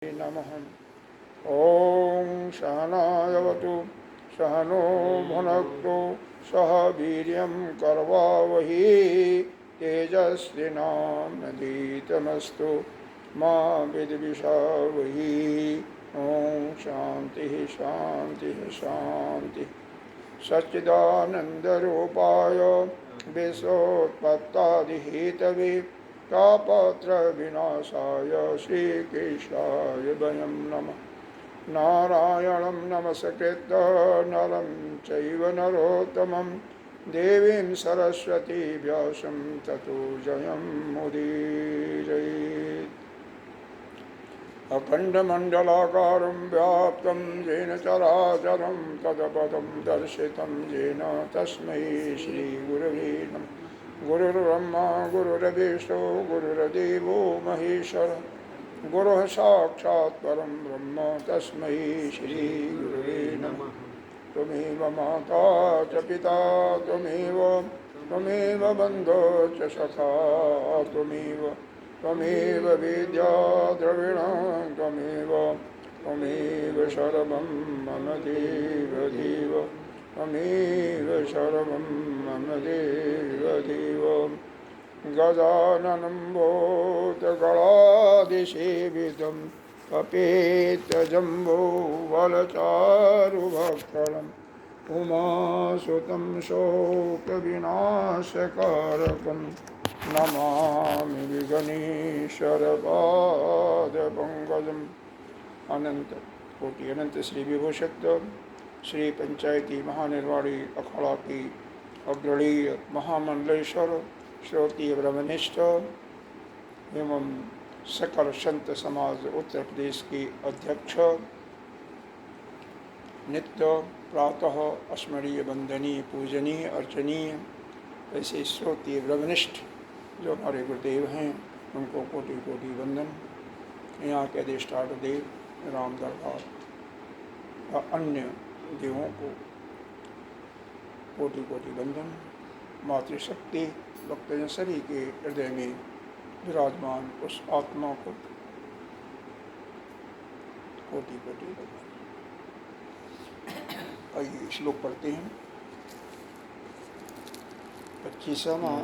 नमः। ॐ सहनावतु सहनो भुनक्तु सह वीर्यं करवावहै तेजस्विनावधीतमस्तु मा विद्विषावहै। ॐ शांति शांति शांति। सच्चिदानन्दरूपाय विश्वोत्पत्त्यादिहेतवे तापत्रविनाशाय श्रीकेशाय वयं नमः। नारायणं नमस्कृत्य नरं चैव नरोत्तमं देवीं सरस्वती व्यासं ततो जयं मुदीरयेत्। अखण्डमण्डलाकारं व्याप्तं येन चराचरं तत्पदं दर्शितं येन तस्मै श्रीगुरवे नमः। गुरुर्ब्रह्मा गुरुर्विष्णु गुरुर्देवो महेश्वर गुरुः साक्षात् परं ब्रह्म तस्मै श्रीगुरवे नमः। त्वमेव माता च पिता त्वमेव बन्धो च सखा त्वमेव विद्या द्रविणं त्वमेव सर्वं मम देव त्वमेव सर्वं मम देव। गजाननं भूतगणाधिसेवितं कपेतजम्बूफलचारुभक्षणम् उमासुतं शोकविनाशकारकं नमामि विघ्नेश्वरपादपङ्कजम्। अनंत कोटि अनंत श्री विभूषित श्री पंचायती महानिर्वाणी अखाड़ा की अग्रणीय महामंडलेश्वर श्रोतीय ब्रह्मनिष्ठ एवं सकल संत समाज उत्तर प्रदेश की अध्यक्ष, नित्य प्रातः स्मरणीय वंदनीय पूजनीय अर्चनीय ऐसे श्रोतीय ब्रह्मनिष्ठ जो हमारे गुरुदेव हैं उनको कोटि कोटि वंदन। यहाँ के अधिष्ठाता देव राम दरबार और अन्य देवों को कोटि कोटि वंदन। मातृशक्ति भक्तजन सभी के हृदय में विराजमान उस आत्मा को कोटि कोटि वंदन। आइए श्लोक पढ़ते हैं। 25वां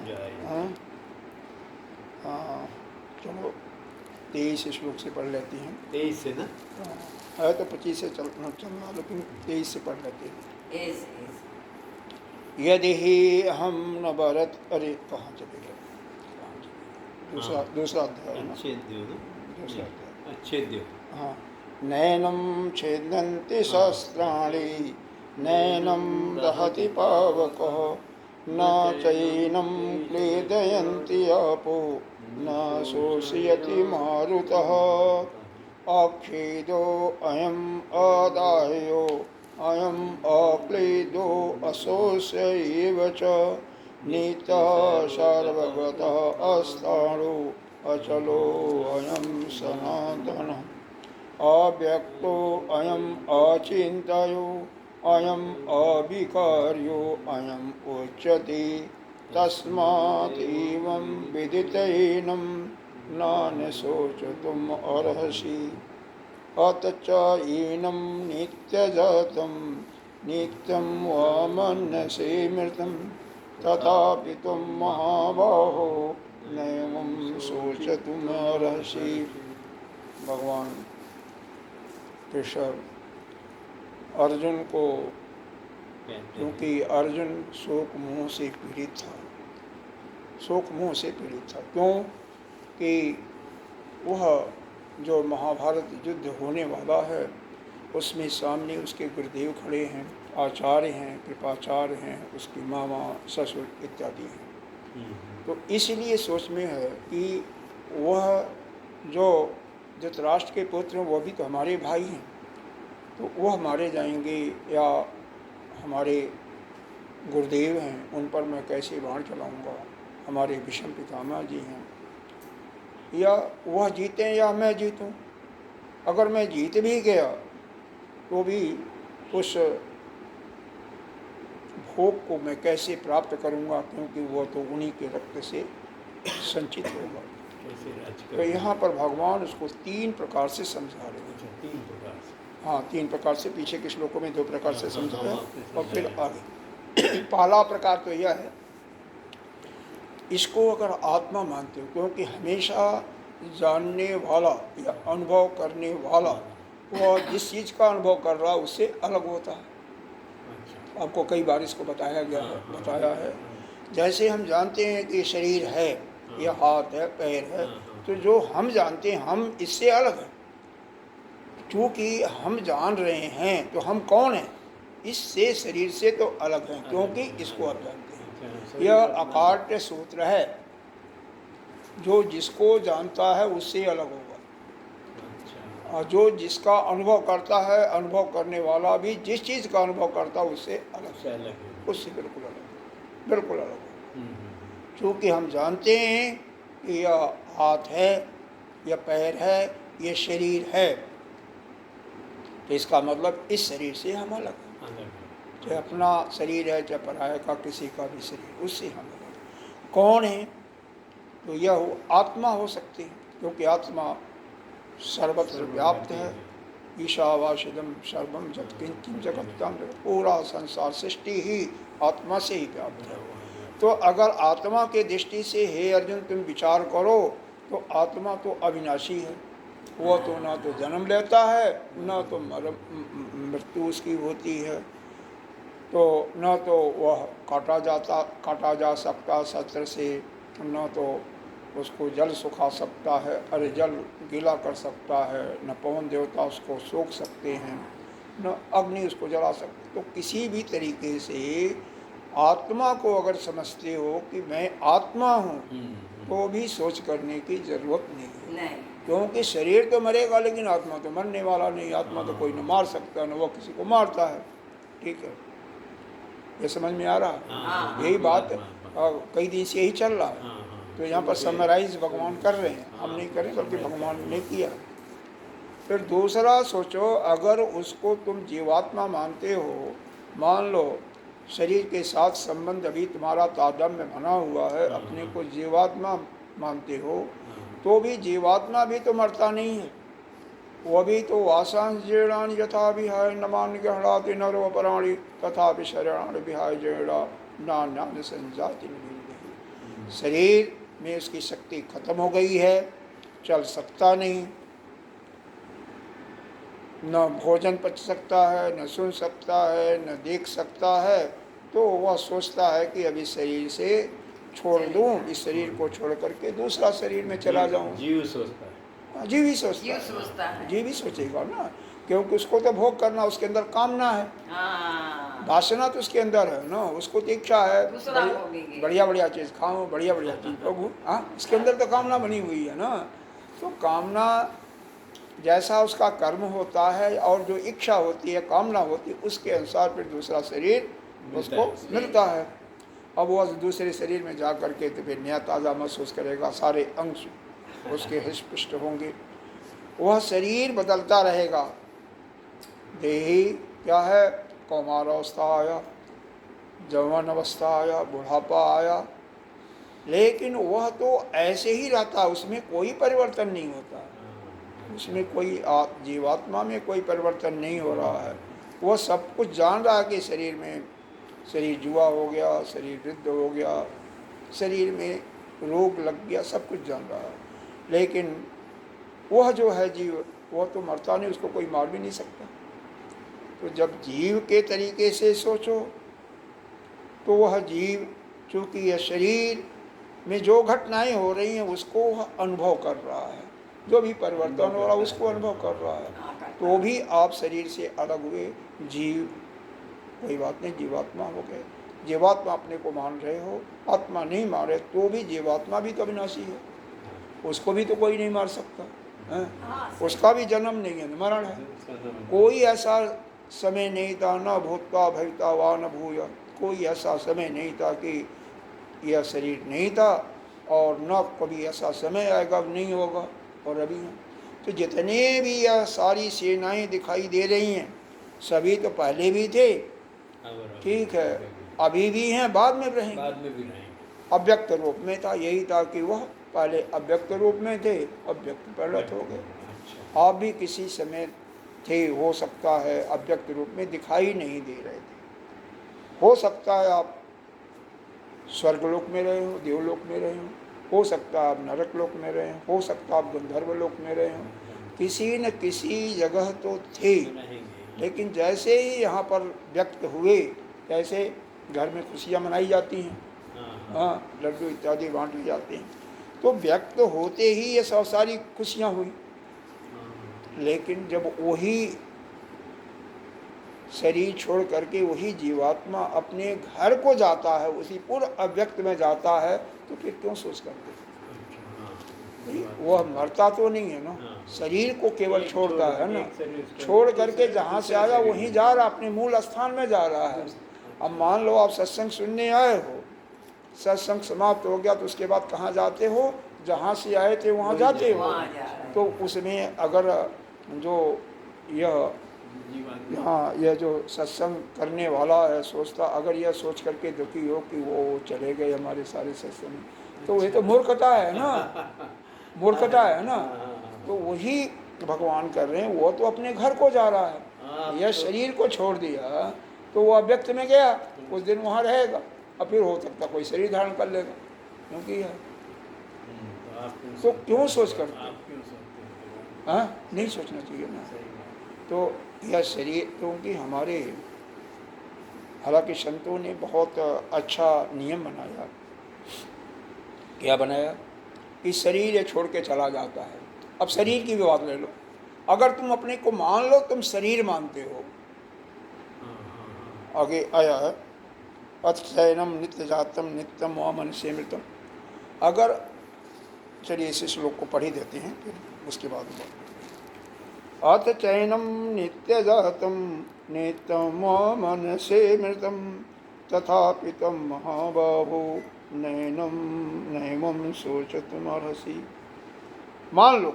चलो 23 श्लोक से पढ़ लेते हैं। 23 से ना है तो 25 से चलना लेकिन 23 से पढ़ लेते हैं। यदि ही हम न भरत अरे कहाँ चले गए दूसरा अध्याय ना दूसरा अच्छेद्य हाँ। नैनं छेदन्ति शस्त्राणि नैनं दहति पावकः न चैनं क्लेदयन्ति आपो न शोषयति मारुतः। आखेदो अयम् आदायो अयम् अक्लेदो अशोष्य एव च नीतः सर्वगतः अस्ताणो अचलो अयं सनातनः। अव्यक्तो अयम् अचिन्तयो अयम् अविकार्यो अयम् उच्यते तस्मात् एवं विदितैनं न शोचितुम् अर्हसि। अत च एनं नित्यजातं नित्यं वा मन्यसे मृतं तथापि त्वं महाबाहो नैवं शोचितुम् अर्हसि। भगवान कृष्ण अर्जुन को, क्योंकि अर्जुन शोक मोह से पीड़ित था, क्यों कि वह जो महाभारत युद्ध होने वाला है उसमें सामने उसके गुरुदेव खड़े हैं, आचार्य हैं, कृपाचार्य हैं, उसकी मामा ससुर इत्यादि हैं। तो इसलिए सोच में है कि वह जो धृतराष्ट्र के पुत्र हैं वो भी तो हमारे भाई हैं, तो वह मारे जाएंगे या हमारे गुरुदेव हैं उन पर मैं कैसे बाण चलाऊंगा। हमारे भीष्म पितामह जी हैं, या वह जीतें या मैं जीतूं। अगर मैं जीत भी गया तो भी उस भोग को मैं कैसे प्राप्त करूंगा, क्योंकि वह तो उन्हीं के रक्त से संचित होगा। तो यहाँ पर भगवान उसको 3 प्रकार से समझा रहे हैं। 3 प्रकार से। हाँ, 3 प्रकार से, पीछे के श्लोकों में 2 प्रकार से समझाया और फिर समझाया। आगे। पहला प्रकार तो यह है, इसको अगर आत्मा मानते हो, क्योंकि हमेशा जानने वाला या अनुभव करने वाला वह जिस चीज़ का अनुभव कर रहा है उससे अलग होता है। अच्छा। आपको कई बार इसको बताया बताया है। जैसे हम जानते हैं कि शरीर है, यह हाथ है, पैर है, तो जो हम जानते हैं हम इससे अलग हैं। क्योंकि हम जान रहे हैं तो हम कौन हैं, इससे शरीर से तो अलग हैं, क्योंकि इसको आप जानते हैं। यह अकाट्य सूत्र है, जो जिसको जानता है उससे अलग होगा। और जो जिसका अनुभव करता है, अनुभव करने वाला भी जिस चीज़ का अनुभव करता है उससे अलग है, उससे बिल्कुल अलग, बिल्कुल अलग है। क्योंकि हम जानते हैं कि यह हाथ है, यह पैर है, यह शरीर है, तो इसका मतलब इस शरीर से हम अलग हैं। चाहे अपना शरीर है, चाहे पराये का किसी का भी शरीर, उससे हम अलग। कौन है, तो यह आत्मा हो सकती है, क्योंकि आत्मा सर्वत्र व्याप्त है। ईशावासिदम सर्वम जगत्किंचित जगत्याम जगत, पूरा संसार सृष्टि ही आत्मा से ही व्याप्त है। तो अगर आत्मा के दृष्टि से हे अर्जुन तुम विचार करो, तो आत्मा तो अविनाशी है, वह तो ना तो जन्म लेता है, ना तो मृत्यु उसकी होती है, तो न तो वह काटा जा सकता शस्त्र से, न तो उसको जल सुखा सकता है, अरे जल गीला कर सकता है, न पवन देवता उसको सोख सकते हैं, न अग्नि उसको जला सकते। तो किसी भी तरीके से आत्मा को अगर समझते हो कि मैं आत्मा हूँ, तो भी सोच करने की जरूरत नहीं है। क्योंकि शरीर तो मरेगा, लेकिन आत्मा तो मरने वाला नहीं। आत्मा तो कोई न मार सकता, न वो किसी को मारता है। ठीक है, ये समझ में आ रहा? यही बात कई दिन से यही चल रहा है। तो यहाँ पर समराइज भगवान कर रहे हैं, हम नहीं करें, बल्कि भगवान ने किया। फिर दूसरा सोचो, अगर उसको तुम जीवात्मा मानते हो, मान लो शरीर के साथ संबंध अभी तुम्हारा तादात्म्य बना हुआ है, अपने को जीवात्मा मानते हो, तो भी जीवात्मा भी तो मरता नहीं है। वह भी तो वासांश जीर्णानि यथा विहाय नमानि गहणाति नरो पराणि तथा शरणानि विहाय जीर्णा नान्यानि संजाति निबंधि। शरीर में उसकी शक्ति खत्म हो गई है, चल सकता नहीं, न भोजन पच सकता है, न सुन सकता है, न देख सकता है। तो वह सोचता है कि अभी शरीर से छोड़ दूं, इस शरीर को छोड़ करके दूसरा शरीर में चला जाऊं। जीव सोचता है, जीव ही सोचता है, जीव ही सोचेगा ना, क्योंकि उसको तो भोग करना, उसके अंदर कामना है, वासना तो उसके अंदर है ना, उसको तो इच्छा है बढ़िया बढ़िया चीज़ खाऊं, बढ़िया बढ़िया चीज़ भोगूं। हाँ, इसके अंदर तो कामना बनी हुई है ना। तो कामना जैसा उसका कर्म होता है और जो इच्छा होती है, कामना होती है, उसके अनुसार फिर दूसरा शरीर उसको मिलता है। अब वह दूसरे शरीर में जा करके तो फिर नया ताज़ा महसूस करेगा, सारे अंग उसके हृष्ट होंगे, वह शरीर बदलता रहेगा। देही क्या है, कौमार अवस्था आया, जवान अवस्था आया, बुढ़ापा आया, लेकिन वह तो ऐसे ही रहता, उसमें कोई परिवर्तन नहीं होता, उसमें कोई जीवात्मा में कोई परिवर्तन नहीं हो रहा है। वह सब कुछ जान रहा है कि शरीर में, शरीर जुआ हो गया, शरीर वृद्ध हो गया, शरीर में रोग लग गया, सब कुछ जान रहा है, लेकिन वह जो है जीव, वह तो मरता नहीं, उसको कोई मार भी नहीं सकता। तो जब जीव के तरीके से सोचो, तो वह जीव, चूँकि यह शरीर में जो घटनाएं हो रही हैं उसको वह अनुभव कर रहा है, जो भी परिवर्तन हो रहा है उसको अनुभव कर रहा है। तो भी आप शरीर से अलग हुए, जीव कोई बात नहीं, जीवात्मा हो गए। जीवात्मा अपने को मान रहे हो, आत्मा नहीं मारे, तो भी जीवात्मा भी तो अविनाशी है, उसको भी तो कोई नहीं मार सकता है? उसका भी जन्म नहीं है, मरण है। कोई ऐसा समय नहीं था, न भूतता भविता वा न भूय, कोई ऐसा समय नहीं था कि यह शरीर नहीं था, और न कभी ऐसा समय आएगा नहीं होगा, और अभी है। तो जितने भी यह सारी सेनाएं दिखाई दे रही हैं, सभी तो पहले भी थे, ठीक है, अभी भी हैं, बाद में रहेंगे। अव्यक्त रूप में था, यही था कि वह पहले अव्यक्त रूप में थे, अब व्यक्त परिणत हो गए। अच्छा। आप भी किसी समय थे, हो सकता है अव्यक्त रूप में दिखाई नहीं दे रहे थे। हो सकता है आप स्वर्गलोक में रहे हो, देवलोक में रहे हो सकता है आप नरक लोक में रहे हो सकता है आप गंधर्व लोक में रहे हो, किसी न किसी जगह तो थे। लेकिन जैसे ही यहाँ पर व्यक्त हुए, जैसे घर में खुशियाँ मनाई जाती हैं, हाँ, लड्डू इत्यादि बांटे जाते हैं, तो व्यक्त होते ही ये सब सारी खुशियाँ हुई। लेकिन जब वही शरीर छोड़ करके वही जीवात्मा अपने घर को जाता है, उसी पूर्ण अव्यक्त में जाता है, तो फिर क्यों सोच करते? वह मरता तो नहीं है ना, शरीर को केवल छोड़ता है ना, छोड़ करके जहाँ से आया वहीं जा रहा, अपने मूल स्थान में जा रहा है। अब मान लो आप सत्संग सुनने आए हो, सत्संग समाप्त हो गया तो उसके बाद कहाँ जाते हो? जहाँ से आए थे वहाँ जाते हो। तो उसमें अगर जो यह जो सत्संग करने वाला है सोचता, अगर यह सोच करके दुखी हो कि वो चले गए हमारे सारे सत्संग, तो ये तो मूर्खता है ना, मूर्खता है ना। तो वही भगवान कर रहे हैं, वो तो अपने घर को जा रहा है, यह शरीर को छोड़ दिया तो वो अव्यक्त में गया, कुछ दिन वहाँ रहेगा, और फिर हो सकता कोई शरीर धारण कर लेगा, क्योंकि है तो क्यों सोच करते? हाँ, नहीं सोचना चाहिए ना। तो यह शरीर, क्योंकि हमारे हालांकि संतों ने बहुत अच्छा नियम बनाया। क्या बनाया? कि शरीर ये छोड़ के चला जाता है। अब शरीर की भी बात ले लो, अगर तुम अपने को मान लो तुम शरीर मानते हो, आगे आया है अथशयनम नित्य जातम नित्यम व मनुष्य मृतम। अगर चलिए इस श्लोक को पढ़ ही देते हैं, फिर उसके बाद अथ चैनम नित्य जातम नित्यम मनसे मृतम तथापि तम महाबाहो नैनम नैमम सोचतुमर्हसि। मान लो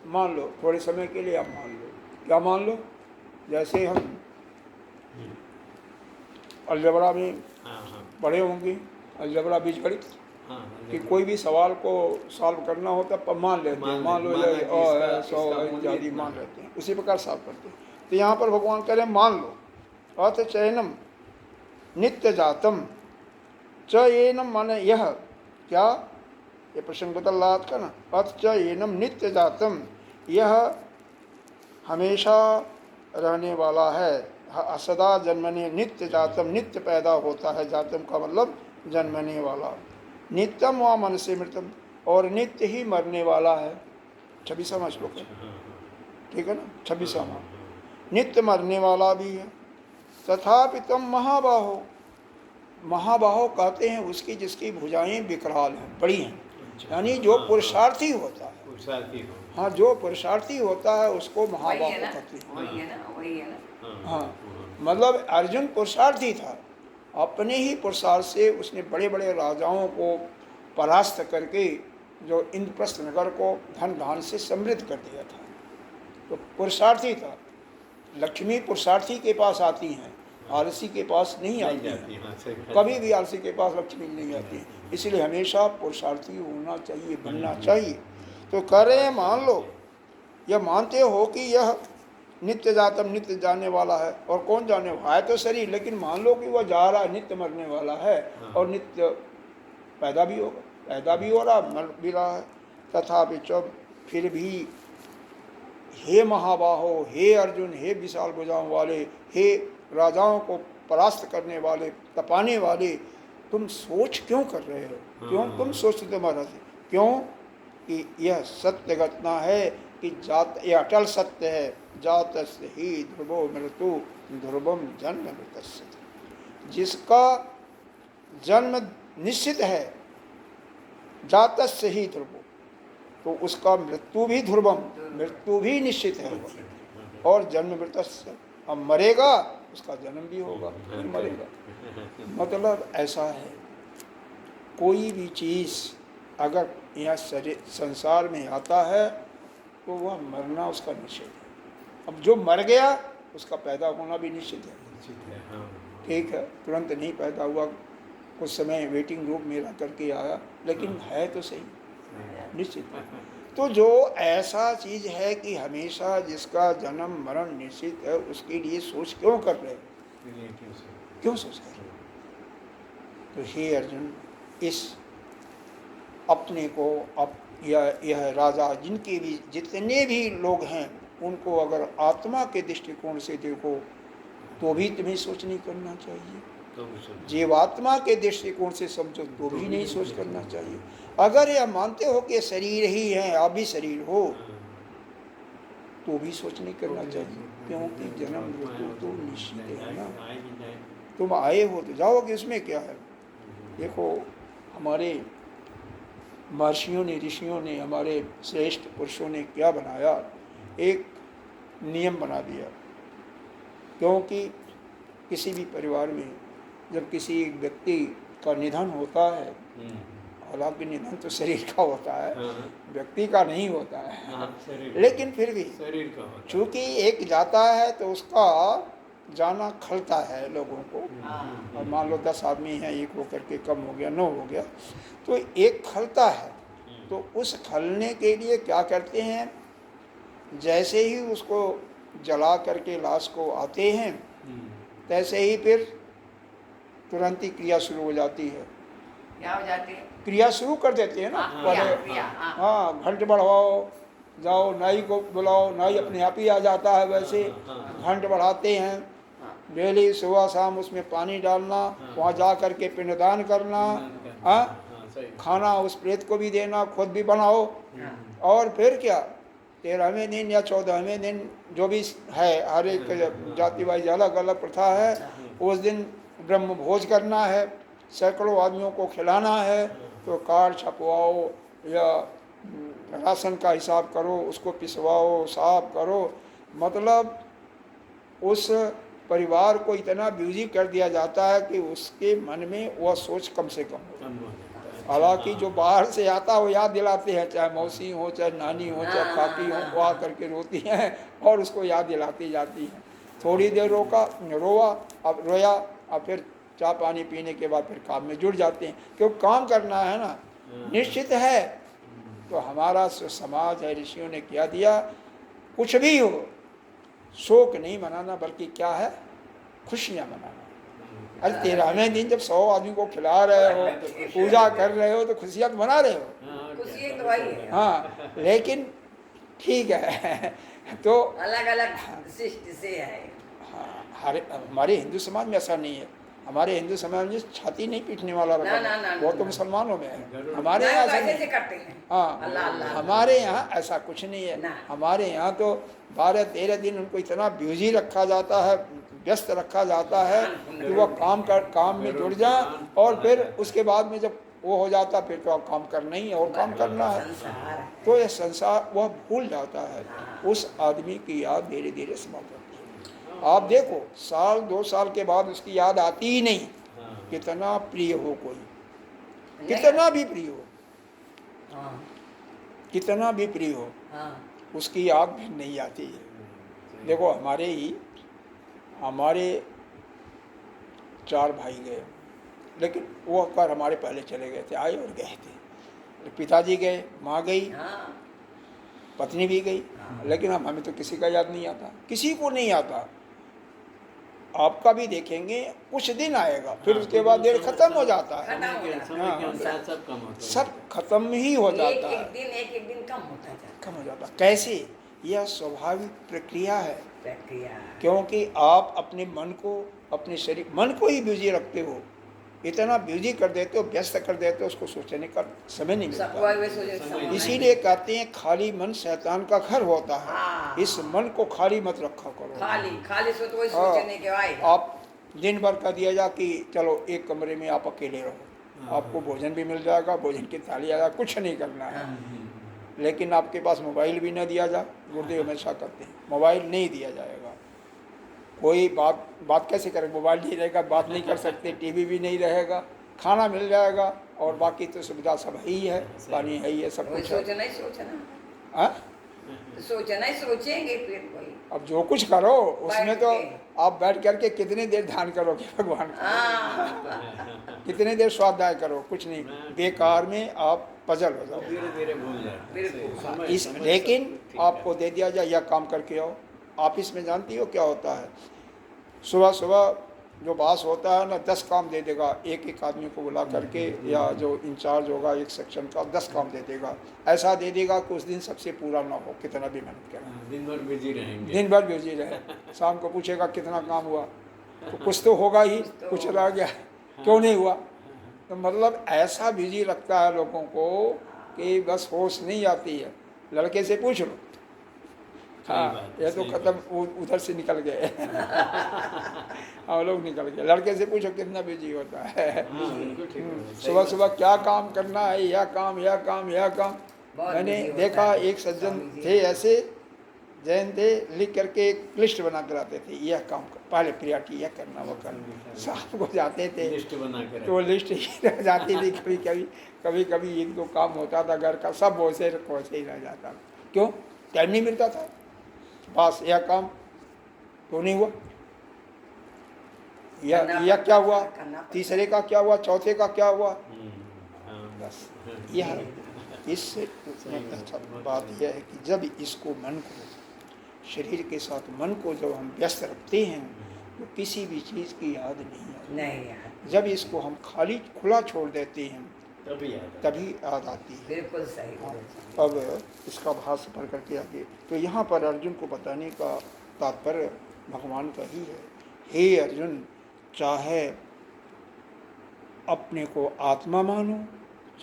मान लो थोड़े समय के लिए आप मान लो, क्या मान लो? जैसे हम अलजबरा में पढ़े होंगे, अलजबरा बीजगणित, कि कोई भी सवाल को सॉल्व करना होता पर मान लेते हैं, मान लो यह 100 इत्यादि मान लेते हैं, उसी प्रकार सॉल्व करते हैं। तो यहाँ पर भगवान कह रहे हैं मान लो, अथ चैनम नित्य जातम, च एनम माने यह, क्या ये प्रसंग बदल रहा था ना, अथ च एनम नित्य जातम, यह हमेशा रहने वाला है, सदा जन्मने, नित्य जातम नित्य पैदा होता है, जातम का मतलब जन्मने वाला, नित्यम व मन से मृतम, और नित्य ही मरने वाला है। 26वां श्लोक है, ठीक है ना, 26वां, नित्य मरने वाला भी है। तथापि तुम महाबाहो, महाबाहो कहते हैं उसकी जिसकी भुजाएं विकराल हैं, बड़ी हैं, यानी जो पुरुषार्थी होता है, हाँ, जो पुरुषार्थी होता है उसको महाबाहो कहते हैं। हाँ, मतलब अर्जुन पुरुषार्थी था, अपने ही पुरुषार्थ से उसने बड़े बड़े राजाओं को परास्त करके जो इंद्रप्रस्थ नगर को धन धान से समृद्ध कर दिया था, तो पुरुषार्थी था। लक्ष्मी पुरुषार्थी के पास आती हैं, आलसी के पास नहीं आती है, कभी भी आलसी के पास लक्ष्मी नहीं आती है, इसलिए हमेशा पुरुषार्थी होना चाहिए, बनना चाहिए। तो कह रहे हैं मान लो, यह मानते हो कि यह नित्य जातम नित्य जाने वाला है, और कौन जाने वाला है? तो शरीर, लेकिन मान लो कि वह जा रहा है, नित्य मरने वाला है, और नित्य पैदा भी होगा, पैदा भी हो रहा, मर भी रहा है। तथापि जब फिर भी हे महाबाहो, हे अर्जुन, हे विशाल भुजाओं वाले, हे राजाओं को परास्त करने वाले, तपाने वाले, तुम सोच क्यों कर रहे हो? क्यों तुम सोचते महाराज? क्यों कि यह सत्य घटना है कि जात, यह अटल सत्य है, जातस्य ही ध्रुवो मृत्यु ध्रुवम जन्म मृतस्य, जिसका जन्म निश्चित है, जातस्य ही ध्रुवो, तो उसका मृत्यु भी ध्रुवम, मृत्यु भी निश्चित है, और जन्म मृतस्य, अब मरेगा उसका जन्म भी होगा, फिर मरेगा। मतलब ऐसा है, कोई भी चीज़ अगर यह संसार में आता है तो वह मरना उसका निश्चित है। अब जो मर गया उसका पैदा होना भी निश्चित है, ठीक है, तुरंत नहीं पैदा हुआ, कुछ समय वेटिंग रूम में रह करके आया, लेकिन है तो सही, निश्चित। तो जो ऐसा चीज़ है कि हमेशा जिसका जन्म मरण निश्चित है, उसके लिए सोच क्यों कर रहे हो, क्यों सोच रहे हो? तो हे अर्जुन, इस अपने को यह राजा जिनके भी जितने भी लोग हैं उनको अगर आत्मा के दृष्टिकोण से देखो तो भी तुम्हें सोच नहीं करना चाहिए, जीवात्मा के दृष्टिकोण से समझो तो भी नहीं सोच करना चाहिए। अगर यह मानते हो कि शरीर ही है, आप भी शरीर हो, तो भी सोच नहीं करना चाहिए, क्योंकि जन्म मृत्यु तो निश्चित है ना। तुम आए हो तो जाओगे, इसमें क्या है। देखो हमारे महर्षियों ने, ऋषियों ने, हमारे श्रेष्ठ पुरुषों ने क्या बनाया, एक नियम बना दिया। क्योंकि किसी भी परिवार में जब किसी व्यक्ति का निधन होता है, हालांकि निधन तो शरीर का होता है, व्यक्ति का नहीं होता है, लेकिन फिर भी चूँकि एक जाता है तो उसका जाना खलता है लोगों को। और मान लो 10 आदमी हैं, एक होकर के कम हो गया, 9 हो गया, तो एक खलता है। तो उस खलने के लिए क्या करते हैं, जैसे ही उसको जला करके लाश को आते हैं, तैसे ही फिर तुरंत ही क्रिया शुरू हो जाती है। क्या हो जाती है? क्रिया शुरू कर देते हैं ना। पहले हाँ, घंट बढ़वाओ, जाओ नाई को बुलाओ, नाई अपने आप ही आ जाता है। वैसे घंट बढ़ाते हैं, डेली सुबह शाम उसमें पानी डालना, वहाँ जा कर के पिंडदान करना, खाना उस प्रेत को भी देना, खुद भी बनाओ। और फिर क्या, 13वें दिन या 14वें दिन जो भी है, हर एक जाति वाइज अलग अलग प्रथा है, उस दिन ब्रह्म भोज करना है, सैकड़ों आदमियों को खिलाना है। तो कार्ड छपवाओ या राशन का हिसाब करो, उसको पिसवाओ, साफ करो। मतलब उस परिवार को इतना बिजी कर दिया जाता है कि उसके मन में वह सोच कम से कम हो। हालांकि जो बाहर से आता है वो याद दिलाते हैं, चाहे मौसी हो, चाहे नानी हो, चाहे खाकी हो, वो आकर के रोती हैं और उसको याद दिलाती जाती हैं। थोड़ी देर रोआ, अब रोया, अब फिर चाय पानी पीने के बाद फिर काम में जुड़ जाते हैं, क्योंकि काम करना है ना, निश्चित है। तो हमारा समाज है, ऋषियों ने क्या दिया, कुछ भी हो शोक नहीं मनाना, बल्कि क्या है, खुशियाँ मनाना। अरे 13वें दिन जब 100 आदमी को खिला रहे हो, पूजा कर रहे हो, तो खुशियाँ तो मना रहे हो। खुशी तो वही है। हाँ, लेकिन ठीक है तो अलग अलग शिष्ट से है। हाँ, हमारे हिंदू समाज में ऐसा नहीं है। हमारे हिंदू समाज में छाती नहीं पीटने वाला रखा, वो तो मुसलमानों में है। हमारे यहाँ ऐसा नहीं करते हैं। हाँ, हमारे यहाँ ऐसा कुछ नहीं है। हमारे यहाँ तो 12-13 दिन उनको इतना बिजी रखा जाता है, व्यस्त रखा जाता है कि वह काम में जुड़ जाए, और फिर उसके बाद में जब वो हो जाता फिर तो काम करना ही है और काम करना है। तो ये संसार वह भूल जाता है, उस आदमी की याद धीरे धीरे समाप्त होती है। आप देखो 1-2 साल के बाद उसकी याद आती ही नहीं, कितना प्रिय हो कोई, कितना भी प्रिय हो, कितना भी प्रिय हो, उसकी याद भी नहीं आती है। देखो हमारे 4 भाई गए, लेकिन वो अक्कर हमारे पहले चले गए थे, आए और गए थे। पिताजी गए, माँ गई, पत्नी भी गई, लेकिन अब हमें तो किसी का याद नहीं आता, किसी को नहीं आता। आपका भी देखेंगे कुछ दिन आएगा, फिर उसके बाद देर खत्म हो जाता है, सब खत्म ही हो जाता है, एक दिन कम हो जाता। कैसे, यह स्वाभाविक प्रक्रिया है, क्योंकि आप अपने मन को, अपने शरीर, मन को ही बिजी रखते हो, इतना बिजी कर देते हो, व्यस्त कर देते हो, उसको सोचने का समय नहीं मिलता। इसीलिए कहते हैं खाली मन शैतान का घर होता है। इस मन को खाली मत रखा करो, खाली तो वही सोचने के बाद आप दिन भर का दिया जा कि चलो एक कमरे में आप अकेले रहो, आपको भोजन भी मिल जाएगा, भोजन की थाली आ जाएगा, कुछ नहीं करना है। लेकिन आपके पास मोबाइल भी न दिया जा, गुरुदेव हमेशा करते हैं मोबाइल नहीं दिया जाएगा। कोई बात कैसे करें, मोबाइल नहीं रहेगा, बात नहीं कर सकते, टीवी भी नहीं रहेगा, खाना मिल जाएगा और बाकी तो सुविधा सब ही है, पानी है ही है, सब कुछ सोचना ही सोचेंगे फिर कोई। अब जो कुछ करो उसमें तो आप बैठ करके कितनी देर ध्यान करोगे भगवान का, कितनी देर स्वाध्याय करो, कुछ नहीं, बेकार में आप पजल हो जाओ। धीरे धीरे भूल जाते हैं। बिल्कुल। समय- इस समय लेकिन सब ठीक आपको है। दे दिया जाए यह काम करके आओ। ऑफिस में जानती हो क्या होता है, सुबह सुबह जो बॉस होता है ना 10 काम दे देगा एक एक आदमी को बुला करके, या जो इंचार्ज होगा एक सेक्शन का 10 काम दे देगा। ऐसा दे देगा कि उस दिन सबसे पूरा ना हो, कितना भी मेहनत करें, हाँ, दिन भर बिजी रहेंगे। दिन भर बिजी रहे। शाम को पूछेगा कितना काम हुआ, तो कुछ तो होगा ही, कुछ तो कुछ होगा। रह गया क्यों नहीं हुआ। तो मतलब ऐसा बिजी रखता है लोगों को कि बस होश नहीं आती है। लड़के से पूछ लो, सही हाँ बात है, ये तो सही खत्म, बात उधर से निकल गए। हम लोग निकल गए। लड़के से पूछो कितना बिजी होता है। हाँ, बिल्कुल ठीक है। सही सुबह बात सुबह है। क्या काम करना है, यह काम यह काम यह काम। बहुत मैंने busy होता देखा है। एक सज्जन स्वामी जी। थे ऐसे, जैन थे, लिख करके एक लिस्ट बना कर आते थे, यह काम पहले प्रियाटी यह करना वो करना। शाम को जाते थे लिस्ट बना के तो रखते। लिस्ट ही रह जाती थी। कभी कभी एक दो काम होता था घर का, सब वैसे वैसे ही रह जाता था। क्यों? टाइम नहीं मिलता था। बस यह काम तो नहीं हुआ, करना यह क्या हुआ, करना पड़ता। तीसरे का क्या हुआ, चौथे का क्या हुआ। हाँ, बस यह इस बात यह है कि जब इसको मन को, शरीर के साथ मन को जब हम व्यस्त रखते हैं तो किसी भी चीज़ की याद नहीं आती। नहीं यार, जब इसको हम खाली खुला छोड़ देते हैं तभी याद आता है। तभी याद आती है। बिल्कुल सही। हाँ, अब इसका भाष्य पढ़ करके आगे, तो यहाँ पर अर्जुन को बताने का तात्पर्य भगवान का ही है। हे अर्जुन, चाहे अपने को आत्मा मानो,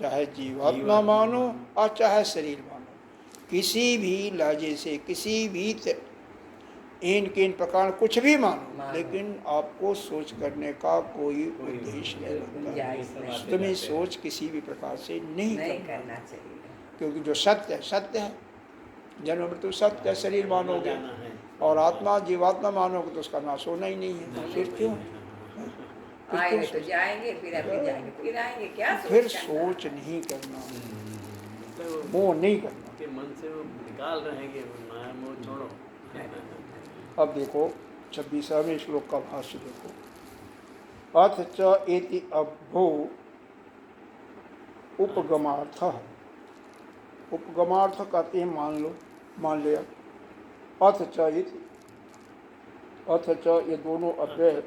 चाहे जीवात्मा मानो, और चाहे शरीर मानो, किसी भी लहजे से, किसी भी इन प्रकार कुछ भी मानो, लेकिन आपको सोच करने का कोई उद्देश्य नहीं गुंजाइश बनता। नहीं। तुम्हें सोच किसी भी प्रकार से नहीं नहीं करना, करना चाहिए। क्योंकि जो सत्य है सत्य है, जन्म मृत्यु सत्य है। शरीर मानोगे जाना है। और आत्मा जीवात्मा मानोगे तो उसका नाश होना ही नहीं है। तो फिर क्यों, फिर आएंगे क्यों तो सोच, जाएंगे, फिर अभी जाएंगे, फिर आएंगे, क्या फिर करना? सोच नहीं करना, तो मोह नहीं करना। के मन से वो निकाल रहे हैं कि माया मोह छोड़ो। अब देखो 26वें श्लोक का भाष्य देखो। अथ च एति अभ्यो उपगमार्थ, उपगमार्थ कहते हैं मान लो, मान लिया। अथ च इति, अथ च ये दोनों अव्यय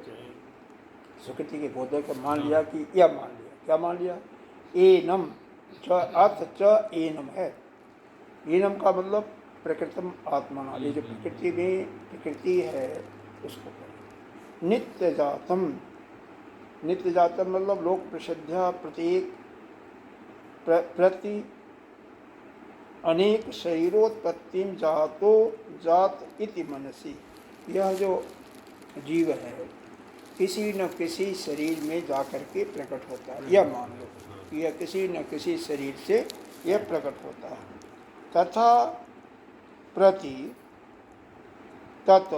सुकृति के बोधक है, मान लिया कि यह मान लिया, क्या मान लिया, एनम च, अथ च एनम है। एनम का मतलब प्रकृतम आत्मा, ये जो प्रकृति में प्रकृति है उसको करें। नित्य जातम, नित्य जातम मतलब लोक प्रसिद्ध प्रत्येक प्रति अनेक शरीरोत्पत्ति जातो जात इति मनसी, यह जो जीव है किसी न किसी शरीर में जाकर के प्रकट होता है। यह मान लो कि यह किसी न किसी शरीर से यह प्रकट होता है। तथा प्रति तत्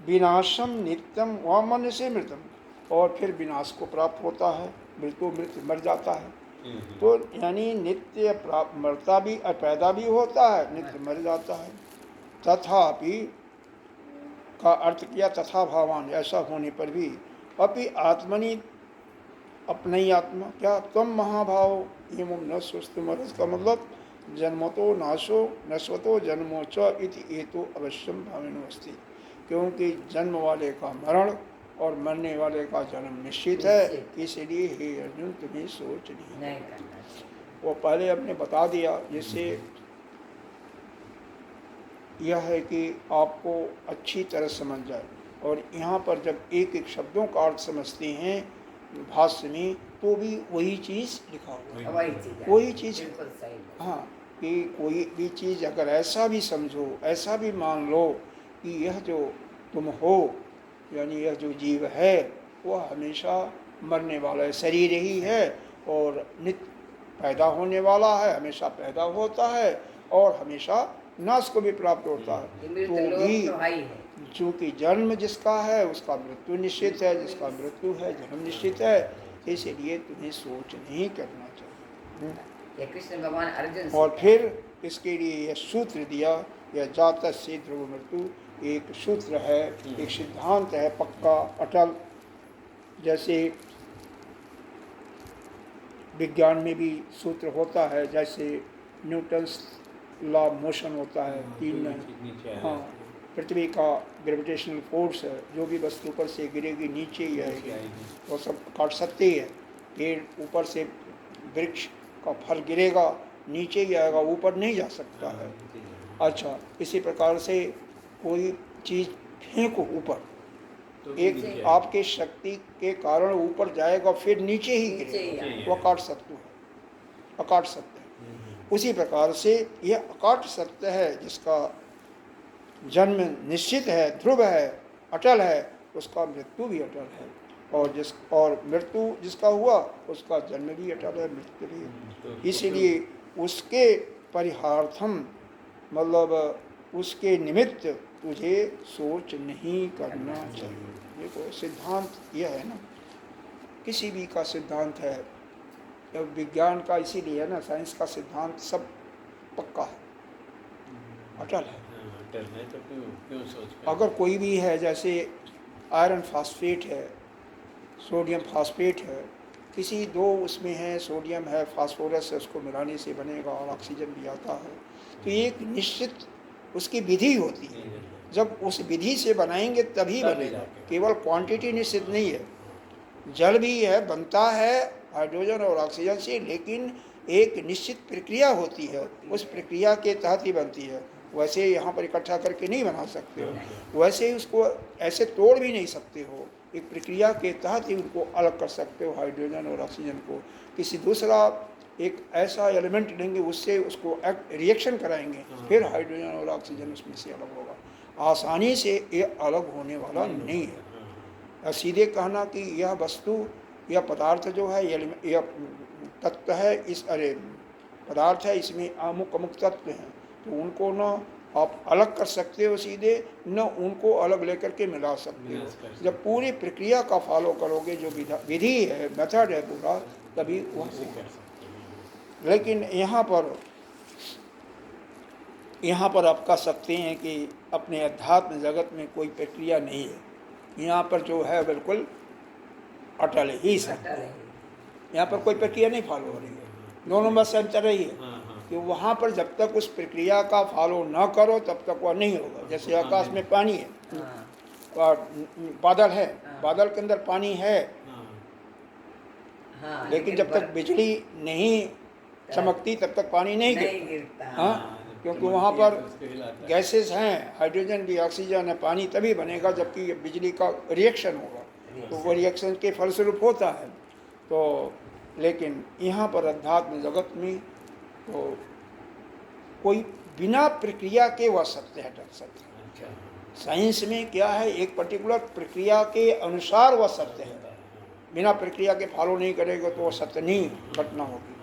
विनाशम नित्यम व मन से मृतम, और फिर विनाश को प्राप्त होता है, मृत्यु मर जाता है। तो यानी नित्य प्राप्त, मरता भी और पैदा भी होता है, नित्य मर जाता है। तथापि का अर्थ किया तथा भावान, ऐसा होने पर भी अपि आत्मनि, अपने ही आत्मा, क्या तम महाभाव एवं न सुस्तुमरस का मतलब जन्मतो नाशो नश्वतो जन्मो च इति एतो अवश्यम भाविनो अस्ति, क्योंकि जन्म वाले का मरण और मरने वाले का जन्म निश्चित है। इसलिए हे अर्जुन तुम्हें सोच नहीं करना चाहिए। वो पहले आपने बता दिया, जिससे यह है कि आपको अच्छी तरह समझ जाए। और यहाँ पर जब एक एक शब्दों का अर्थ समझते हैं भाष्य में, तो भी वही चीज़ लिखा हुआ है, वही चीज़। बिल्कुल सही। हाँ, कि कोई भी चीज़ अगर ऐसा भी समझो, ऐसा भी मान लो कि यह जो तुम हो, यानी यह जो जीव है वह हमेशा मरने वाला है, शरीर ही है, और नित्य पैदा होने वाला है, हमेशा पैदा होता है और हमेशा नाश को भी प्राप्त होता है। तो भी चूँकि जन्म जिसका है उसका मृत्यु निश्चित है, जिसका मृत्यु है जन्म निश्चित है, इसलिए तुम्हें सोच नहीं करना चाहिए। ये कृष्ण भगवान अर्जुन और फिर इसके लिए यह सूत्र दिया, यह जातः से ध्रुव मृत्यु, एक सूत्र है, एक सिद्धांत है पक्का अटल। जैसे विज्ञान में भी सूत्र होता है, जैसे न्यूटन्स लॉ ऑफ मोशन होता है, तीन नीचे आ हाँ जाती है। पृथ्वी का ग्रेविटेशनल फोर्स है, जो भी वस्तु ऊपर से गिरेगी नीचे ही नीचे आएगी, आएगी। वो सब काट सकते ही है। पेड़ ऊपर से वृक्ष का फल गिरेगा नीचे ही आएगा, ऊपर नहीं जा सकता है। नीचे जाएगा। अच्छा, इसी प्रकार से कोई चीज़ फेंको ऊपर, तो भी एक नीचे आएगी। आपके शक्ति के कारण ऊपर जाएगा, फिर नीचे ही नीचे ही गिरेगा, आएगा। वो अकाट सत्य है, अकाट सत्य है। उसी प्रकार से यह अकाट सत्य है, जिसका जन्म निश्चित है, ध्रुव है, अटल है, उसका मृत्यु भी अटल है, और मृत्यु जिसका हुआ उसका जन्म भी अटल है, मृत्यु भी है। इसीलिए उसके परिहार्थम, मतलब उसके निमित्त तुझे सोच नहीं करना चाहिए। देखो सिद्धांत यह है ना, किसी भी का सिद्धांत है, अब विज्ञान का इसीलिए है ना, साइंस का सिद्धांत सब पक्का है, अटल है। अटल है तो क्यों सोच कर? अगर कोई भी है, जैसे आयरन फास्फेट है, सोडियम फास्फेट है, किसी दो उसमें है, सोडियम है, फास्फोरस है, उसको मिलाने से बनेगा और ऑक्सीजन भी आता है, तो एक निश्चित उसकी विधि होती है, जब उस विधि से बनाएंगे तभी बनेगा, केवल क्वांटिटी निश्चित नहीं है। जल भी है, बनता है हाइड्रोजन और ऑक्सीजन से, लेकिन एक निश्चित प्रक्रिया होती है, उस प्रक्रिया के तहत ही बनती है। वैसे यहाँ पर इकट्ठा करके नहीं बना सकते हो, वैसे ही उसको ऐसे तोड़ भी नहीं सकते हो, एक प्रक्रिया के तहत ही उनको अलग कर सकते हो, हाइड्रोजन और ऑक्सीजन को। किसी दूसरा एक ऐसा एलिमेंट लेंगे, उससे उसको रिएक्शन कराएंगे, फिर हाइड्रोजन और ऑक्सीजन उसमें से अलग होगा। आसानी से ये अलग होने वाला नहीं है। सीधे कहना कि यह वस्तु, यह पदार्थ जो है, यह तत्व है, इस पदार्थ है, इसमें अमुक अमुक तत्व हैं, तो उनको न आप अलग कर सकते हो सीधे, न उनको अलग लेकर के मिला सकते हो। जब पूरी प्रक्रिया का फॉलो करोगे, जो विधि है, मेथड है पूरा, तभी वह कर सकते हैं। लेकिन यहाँ पर आप कह सकते हैं कि अपने अध्यात्म जगत में कोई प्रक्रिया नहीं है। यहाँ पर जो है बिल्कुल अटल ही सब, अटल है। यहाँ पर कोई प्रक्रिया नहीं फॉलो हो रही है, दोनों बस सेम चल रही है। कि वहाँ पर जब तक उस प्रक्रिया का फॉलो न करो तब तक वह नहीं होगा। जैसे आकाश में पानी है हाँ, और बादल है, बादल के अंदर पानी है, हाँ, लेकिन जब तक बिजली नहीं चमकती तब तक पानी नहीं नहीं गिरता। गिरता। हाँ, क्योंकि वहाँ पर गैसेस हैं, हाइड्रोजन भी, ऑक्सीजन है, पानी तभी बनेगा जबकि बिजली का रिएक्शन होगा, तो वो रिएक्शन के फलस्वरूप होता है। तो लेकिन यहाँ पर अध्यात्म जगत में तो कोई बिना प्रक्रिया के वह सत्य है, डर सत्य है। साइंस में क्या है, एक पर्टिकुलर प्रक्रिया के अनुसार वह सत्य है, बिना प्रक्रिया के फॉलो नहीं करेगा तो वह सत्य नहीं घटना होगी,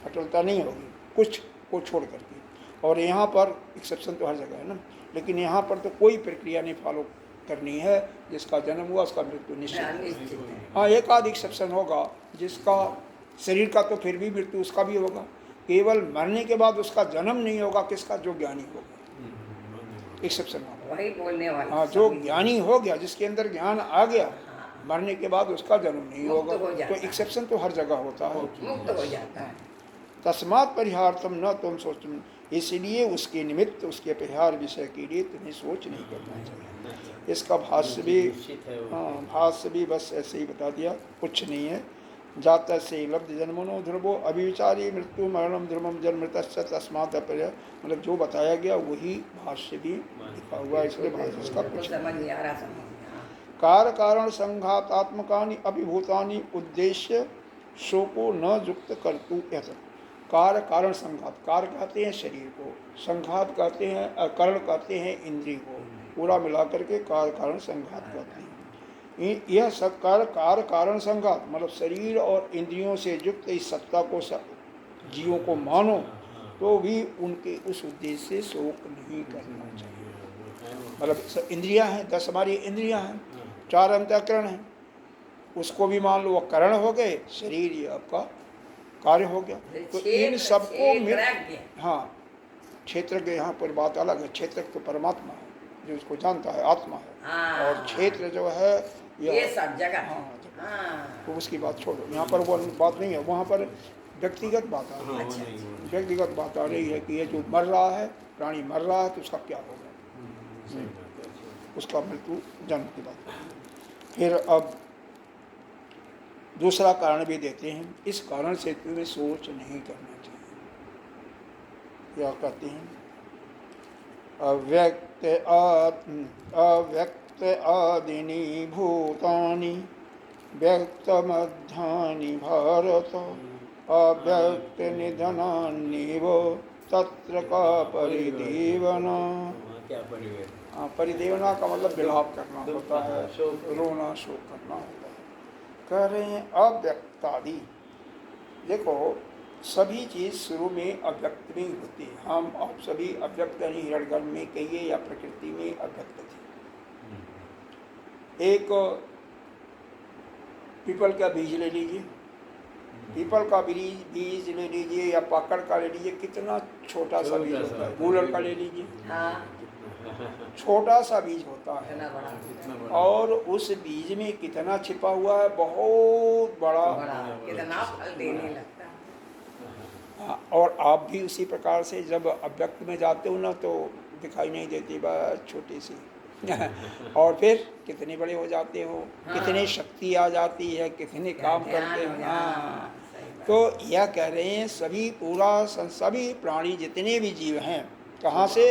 अटलता नहीं होगी, कुछ को छोड़ करके। और यहाँ पर एक्सेप्शन तो हर जगह है ना, लेकिन यहाँ पर तो कोई प्रक्रिया नहीं फॉलो करनी है, जिसका जन्म हुआ उसका मृत्यु निश्चित है। हाँ, एक आध एक्सेप्शन होगा, जिसका शरीर का तो फिर भी मृत्यु उसका भी होगा, केवल मरने के बाद उसका जन्म नहीं होगा, किसका, जो ज्ञानी होगा, एक्सेप्शन होगा। वही बोलने वाला। हाँ, जो ज्ञानी हो गया, जिसके अंदर ज्ञान आ गया, मरने के बाद उसका जन्म नहीं होगा, तो एक्सेप्शन तो हर जगह होता है, मुक्त हो जाता है। तस्मात् परिहार्थम न तुम सोचम, इसलिए उसके निमित्त, उसके परिहार विषय के लिए तुम्हें सोच नहीं करना चाहिए। इसका भाष्य भी, हाँ भाष्य भी बस ऐसे ही बता दिया, कुछ नहीं है। जाता से लब्ध जन्मनो ध्रुवो अभिचारी मृत्यु मरणम ध्रुवम जन्मृत तस्मात् अपरिहार्य, मतलब जो बताया गया वही भाष्य भी लिखा हुआ, इसलिए भाष्य इसका कुछ समझ नहीं आ रहा, कार कारण संघातात्मकानि अभिभूतानि उद्देश्य शोको न युक्त कर्तु यथ। कार कारण संघात, कार कहते हैं शरीर को, संघात कहते हैं, करण कहते हैं इंद्रिय को, पूरा मिलाकर के कार कारण संघात कहते हैं। यह सब कार कारण संघात मतलब शरीर और इंद्रियों से युक्त इस सत्ता को जीवों को मानो तो भी उनके उस उद्देश्य से शोक नहीं करना चाहिए। मतलब इंद्रियां हैं, 10 हमारी इंद्रियां हैं, 4 अंतःकरण हैं, उसको भी मान लो वो करण हो गए, शरीर ये आपका कार्य हो गया। तो इन सबको मिल, हाँ क्षेत्र के यहाँ पर बात अलग है, क्षेत्र तो परमात्मा है जो इसको जानता है, आत्मा है, और क्षेत्र जो है ये सब जगह। हाँ, तो उसकी बात छोड़ो, यहाँ पर वो बात नहीं है। वहाँ पर व्यक्तिगत बात आ रही हाँ, है। वो अच्छा, नहीं, वो नहीं। व्यक्तिगत बात आ रही है कि ये जो मर रहा है, प्राणी मर रहा है, तो उसका क्या होगा, सही बात है, अच्छी बात उसका मृत्यु जन्म की बात है। फिर अब दूसरा कारण भी देते हैं, इस कारण से तुम्हें सोच नहीं करना चाहिए। क्या कहते हैं, अव्यक्त आदिनी भूतानि व्यक्तमध्यानि भारत अव्यक्त निधनान्येव तत्र का परिदेवना। वहाँ क्या परिवेश? परिदेवना का मतलब विलाप करना होता है, शोक। रोना शोक करना होता है। कह रहे हैं अव्यक्तादि, देखो सभी चीज़ शुरू में अव्यक्त में ही होती है। हम आप सभी अव्यक्त यानी हिरण्यगर्भ में कहिए या प्रकृति में अव्यक्त थे। एक पीपल का बीज ले लीजिए, पीपल का बीज ले लीजिए या पाकड़ का ले लीजिए, कितना छोटा सा बीज होता है। गूलर का ले लीजिए, हाँ, छोटा सा बीज होता है, इतना बड़ा कितना बड़ा। और उस बीज में कितना छिपा हुआ है, बहुत बड़ा। बड़ा कितना फल देने लगता है। हाँ, और आप भी उसी प्रकार से जब अव्यक्त में जाते हो ना, तो दिखाई नहीं देती, बस छोटी सी और फिर कितने बड़े हो जाते हो, हाँ। कितनी शक्ति आ जाती है, कितने काम ध्यान करते हो हैं। जाना, हाँ, सही बात। तो यह कह रहे हैं सभी सभी प्राणी जितने भी जीव हैं, कहाँ से,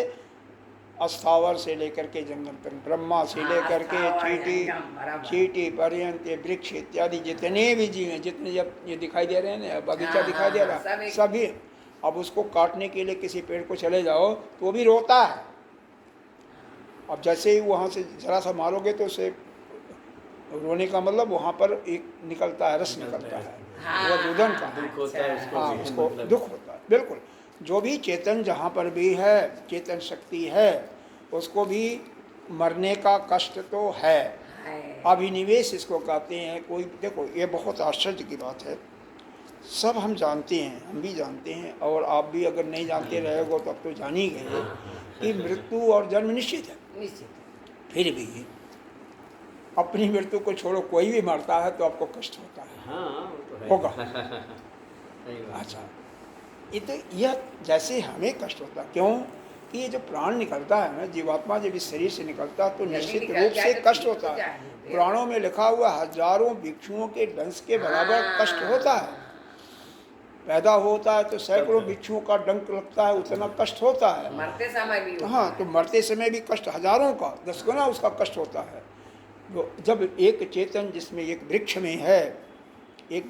अस्थावर से लेकर के जंगम तक, ब्रह्मा से हाँ, लेकर के अस्थावर, चींटी जंगम, बराबर। चींटी पर्यंत वृक्ष इत्यादि जितने भी जीव हैं, जितने जब ये दिखाई दे रहे हैं ना, बगीचा हाँ, दिखाई दे हाँ, रहा सभी। सभी। अब उसको काटने के लिए किसी पेड़ को चले जाओ तो वो भी रोता है। अब जैसे ही वहाँ से जरा सा मारोगे तो उसे रोने का मतलब वहाँ पर एक निकलता है, रस निकलता है, हाँ, वो रुदन का। दुख होता है उसको हाँ, भी, उसको मतलब। दुख होता है, बिल्कुल। जो भी चेतन जहाँ पर भी है, चेतन शक्ति है, उसको भी मरने का कष्ट तो है। है। अभिनिवेश इसको कहते हैं। कोई देखो, ये बहुत आश्चर्य की बात है, सब हम जानते हैं, हम भी जानते हैं, और आप भी अगर नहीं जानते रहेगो तो अब तो जान ही गए कि मृत्यु और जन्म निश्चित है। निश्चित। फिर भी अपनी मृत्यु को छोड़ो, कोई भी मरता है तो आपको कष्ट होता है, हाँ, वो तो है। होगा। सही बात। अच्छा, ये तो यह जैसे हमें कष्ट होता है, क्यों कि ये जो प्राण निकलता है ना, जीवात्मा जब इस शरीर से निकलता है तो जल्दी निश्चित निकल रूप जाए से तो कष्ट ठीक होता हो है। जाए। प्राणों में लिखा हुआ हजारों भिक्षुओं के डंस के बराबर हाँ। कष्ट होता है। पैदा होता है तो सैकड़ों भिक्षुओं का डंक लगता है, उतना कष्ट होता है। मरते समय भी होता हाँ, है। तो मरते समय भी कष्ट हजारों का 10 गुना उसका कष्ट होता है। तो जब एक चेतन जिसमें एक वृक्ष में है, एक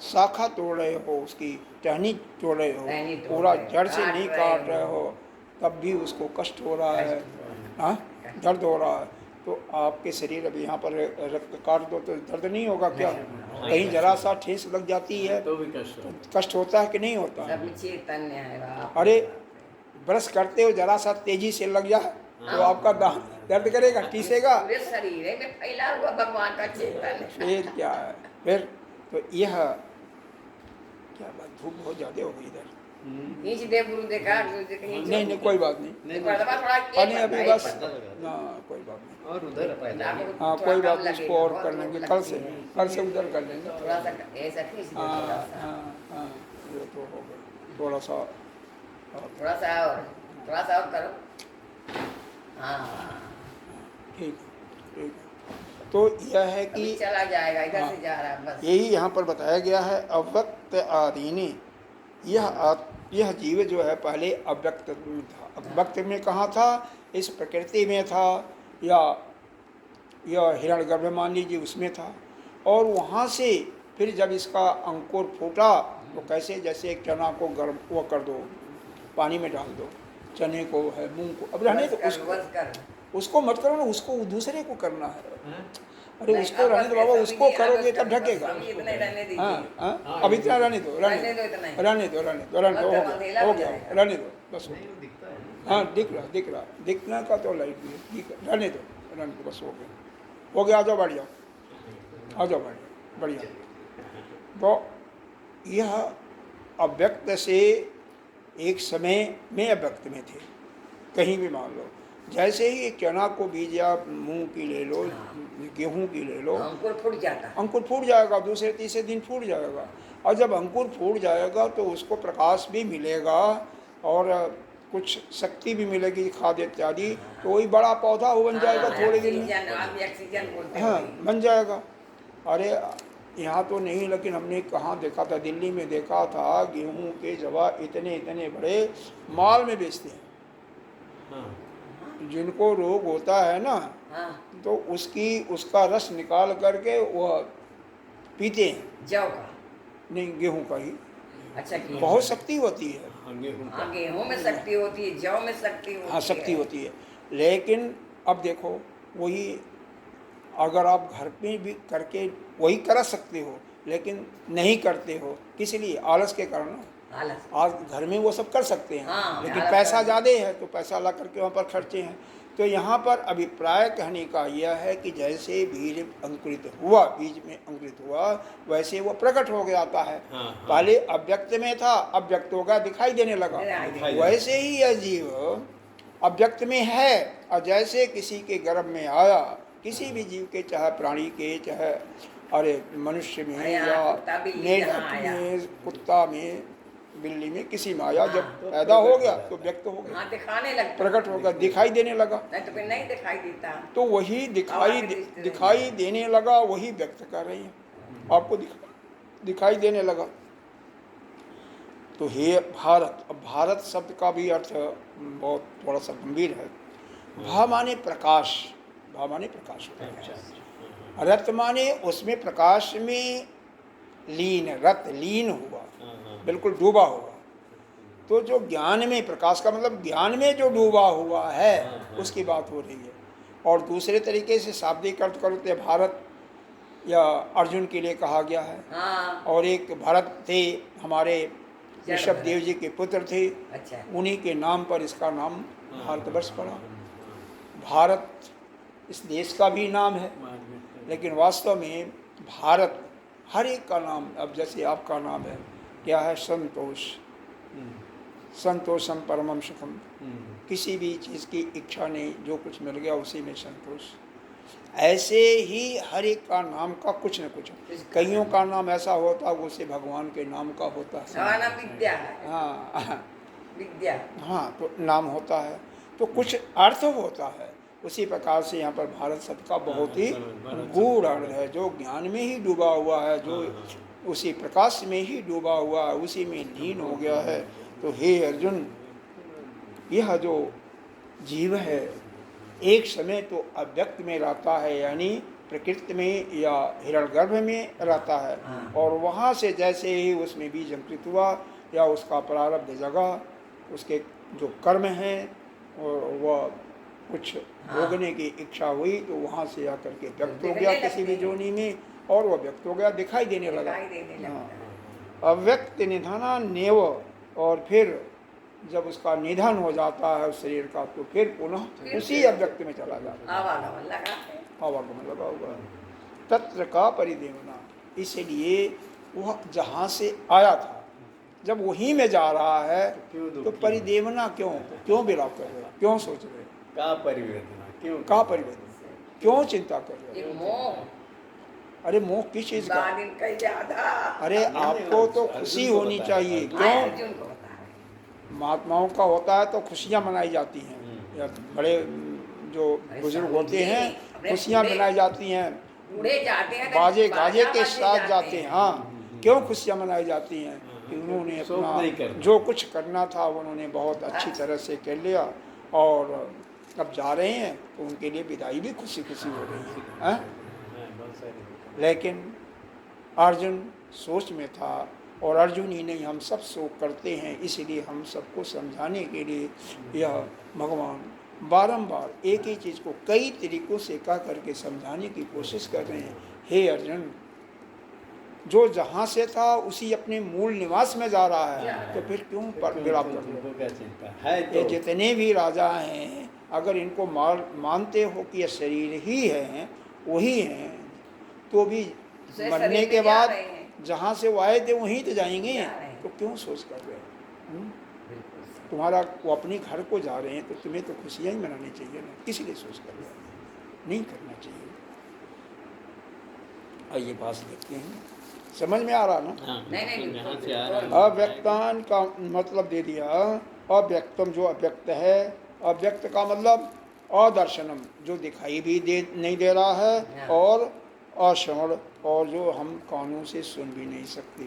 शाखा तोड़ रहे हो, उसकी टहनी तोड़ रहे टहनी हो, तोड़ पूरा रहे हो, जड़ से काट नहीं रहे काट रहे हो। हो, तब भी उसको कष्ट हो रहा है। कष्ट हो रहा है। हाँ, दर्द हो रहा है। तो आपके शरीर अब यहाँ पर रक्त काट दो तो दर्द नहीं होगा क्या? नहीं। कहीं जरा सा ठेस लग जाती है तो भी कष्ट होता तो कष्ट होता है कि नहीं होता? सब चैतन्य है बाप। अरे ब्रश करते हो, जरा सा तेजी से लग जाए तो आपका दर्द करेगा, टीसेगा। पूरे शरीर में फैला हुआ भगवान का चेतन है। फिर क्या है? फिर तो यह क्या बात, धूप बहुत ज़्यादा हो गई इधर। नीचे दे गुरु देखा गुरु देख नीचे। नहीं नहीं, कोई बात नहीं। नहीं, पर्दा थोड़ा अरे अभी बस पर्दा लगा दो। ना, कोई बात नहीं। और उधर हाँ, कोई बात नहीं, इसको और कर लेंगे, कल से उधर कर लेंगे। थोड़ा सा ऐसा खींच दो, हाँ थोड़ा सा हाँ हाँ, ये तो हो गया थोड़ा सा। थोड़ा सा और करो। हाँ, ठीक ठीक। तो यह है अभी कि चला जाएगा, इधर हाँ। से जा रहा है बस। यही यहाँ पर बताया गया है, अव्यक्त आदीनी। यह जीव जो है पहले अव्यक्त में था। अव्यक्त में कहाँ था? इस प्रकृति में था, या हिरण्यगर्भ मान लीजिए उसमें था। और वहाँ से फिर जब इसका अंकुर फूटा तो कैसे, जैसे एक चना को गर्म वो कर दो, पानी में डाल दो, चने को है, मूंग को, अब रहने बस तो कर, बस कर। उसको मत करो ना, उसको दूसरे को करना है। अरे नहीं, उसको अब रहने बस दो बाबा, ऐसा उसको भी नहीं, करोगे अब तब बस ढकेगा। अभी इतना ही रहने दीजिए। हाँ हाँ, अब इतना रहने दो, रहने दो इतना ही। रहने दो, रहने दो, रहने दो, हो बस गया, तो हो अंधेरा गया, हो जाएगा। रहने दो, बस हो नहीं, गया। वो दिखता है। हाँ, दिख रहा, दिखना का तो लाइट भी है, ठीक है, रहने दो, बस हो गया, आ जाओ, बैठ जाओ, आ जाओ, बैठ जाओ, बढ़िया। तो यह अव्यक्त से एक समय में अव्यक्त में थे, कहीं भी मान लो, जैसे ही एक चना को बीज या मूंग की ले लो, गेहूं की ले लो, अंकुर फूट जाता है। अंकुर फूट जाएगा, दूसरे तीसरे दिन फूट जाएगा। और जब अंकुर फूट जाएगा तो उसको प्रकाश भी मिलेगा और कुछ शक्ति भी मिलेगी, खाद इत्यादि, तो वही बड़ा पौधा हो बन जाएगा थोड़े दिन में। ऑक्सीजन बोलते हैं हाँ, वही। बन जाएगा। अरे यहाँ तो नहीं, लेकिन हमने कहाँ देखा था, दिल्ली में देखा था, गेहूं के जवा इतने इतने बड़े माल में बेचते हैं। हाँ, जिनको रोग होता है ना, हाँ, तो उसका रस निकाल करके वह पीते हैं। जौ का। नहीं, गेहूं का ही। अच्छा की बहुत शक्ति होती है। हाँ, गेहूं का। हाँ, गेहूं में शक्ति होती है, जौ में शक्ति होती है। हाँ, शक्ति होती है। लेकिन अब देखो, वही अगर आप घर पे भी करके वही कर सकते हो, लेकिन नहीं करते हो, किस लिए? आलस के कारण। आलस। आज घर में वो सब कर सकते हैं, हाँ, लेकिन आलस पैसा करना। ज़्यादा है तो पैसा ला करके वहाँ पर खर्चे हैं। तो यहाँ पर अभिप्राय कहने का यह है कि जैसे बीज अंकुरित हुआ, बीज में अंकुरित हुआ, वैसे वो प्रकट हो गया आता है। हाँ, हाँ। पहले अव्यक्त में था, अब व्यक्त होगा, दिखाई देने लगा। दिखाई देने वैसे ही यह जीव अव्यक्त में है, और जैसे किसी के गर्भ में आया, किसी भी जीव के, चाहे प्राणी के, चाहे अरे मनुष्य में, अरे हाँ, या कुत्ता बिल्ली मेढक जहाँ आया। में, कुत्ता में, बिल्ली में, किसी में आया, जब तो पैदा हो प्रकट गया हो जाता तो है। व्यक्त हो गया, हाँ, दिखाने लगता है। प्रकट होगा, दिखाई देने लगा। नहीं तो फिर नहीं दिखाई देता। तो वही दिखाई देने लगा, वही व्यक्त कर रही है, आपको दिखाई देने लगा। तो हे भारत, अब भारत शब्द का भी अर्थ बहुत थोड़ा सा गंभीर है। भा माने प्रकाश, भा माने प्रकाश होता है। अच्छा, रत माने उसमें प्रकाश में लीन, रत लीन हुआ, हाँ, बिल्कुल डूबा हुआ। तो जो ज्ञान में, प्रकाश का मतलब ज्ञान में जो डूबा हुआ है, उसकी बात हो रही है। और दूसरे तरीके से शाब्दिक अर्थ करते भारत या अर्जुन के लिए कहा गया है। हाँ, और एक भरत थे, हमारे ऋषभ देव जी के पुत्र थे, अच्छा। उन्हीं के नाम पर इसका नाम भारतवर्ष पड़ा। भारत इस देश का भी नाम है, लेकिन वास्तव में भारत हर एक का नाम, अब जैसे आपका नाम है, क्या है? संतोष। संतोषम परमम सुखम। किसी भी चीज़ की इच्छा नहीं, जो कुछ मिल गया उसी में संतोष। ऐसे ही हर एक का नाम का कुछ न कुछ, कईयों का नाम ऐसा होता है उसे भगवान के नाम का होता है। सवाना विद्या है। हाँ विद्या। हाँ, तो नाम होता है, तो कुछ अर्थ होता है। उसी प्रकार से यहाँ पर भारत शब्द का बहुत ही गूढ़ अर्थ है, जो ज्ञान में ही डूबा हुआ है, जो उसी प्रकाश में ही डूबा हुआ है, उसी में लीन हो गया है। तो हे अर्जुन, यह जो जीव है एक समय तो अव्यक्त में रहता है, यानी प्रकृति में या हिरण्यगर्भ में रहता है, और वहाँ से जैसे ही उसमें बीज अंकुरित हुआ या उसका प्रारब्ध जगा, उसके जो कर्म हैं और वह कुछ भोगने की इच्छा हुई, तो वहाँ से आकर के व्यक्त हो गया किसी भी जोनी में, और वह व्यक्त हो गया, दिखाई देने लगा। अव्यक्त निधना नेव, और फिर जब उसका निधन हो जाता है उस शरीर का, तो फिर पुनः उसी अव्यक्त में चला जाता है, आवागमन लगा हुआ है। तत्र का परिदेवना, इसलिए वह जहाँ से आया था, जब वहीं में जा रहा है, तो परिदेवना क्यों विलाप कर रहे, क्यों सोच रहे, का परिवेदना क्यों, का परिवेदना, क्यों चिंता कर रहे? मोह। अरे मोह किस चीज का? ज्यादा। अरे आपको तो खुशी होनी चाहिए, क्यों? महात्माओं का होता है तो खुशियाँ मनाई जाती हैं, या बड़े जो बुजुर्ग होते हैं खुशियाँ मनाई जाती हैं, बूढ़े जाते हैं, बाजे गाजे के साथ जाते हैं। हाँ, क्यों खुशियाँ मनाई जाती हैं? कि उन्होंने अपना जो कुछ करना था उन्होंने बहुत अच्छी तरह से कर लिया, और अब जा रहे हैं तो उनके लिए विदाई भी खुशी खुशी हो रही है। लेकिन अर्जुन सोच में था, और अर्जुन ही नहीं, हम सब शोक करते हैं, इसलिए हम सबको समझाने के लिए यह भगवान बारंबार एक ही चीज़ को कई तरीक़ों से कह करके समझाने की कोशिश कर रहे हैं। हे अर्जुन, जो जहाँ से था उसी अपने मूल निवास में जा रहा है, तो फिर क्यों विलाप कर रहे? ये जितने भी राजा हैं, अगर इनको मानते हो कि ये शरीर ही है, वही हैं, तो भी मरने के बाद जहाँ से वो आए थे वहीं तो जाएंगे, तो क्यों सोच कर रहे हैं? तुम्हारा वो अपने घर को जा रहे हैं तो तुम्हें तो खुशियाँ ही मनानी चाहिए ना, इसलिए सोच कर नहीं करना चाहिए। आइए बात देखते हैं, समझ में आ रहा ना? हाँ, नहीं, जहाँ से आ रहा है अव्यक्तान का मतलब दे दिया, अव्यक्तम जो अव्यक्त है, अव्यक्त का मतलब अदर्शनम जो दिखाई भी दे नहीं दे रहा है, और अश्रवण और जो हम कानों से सुन भी नहीं सकते,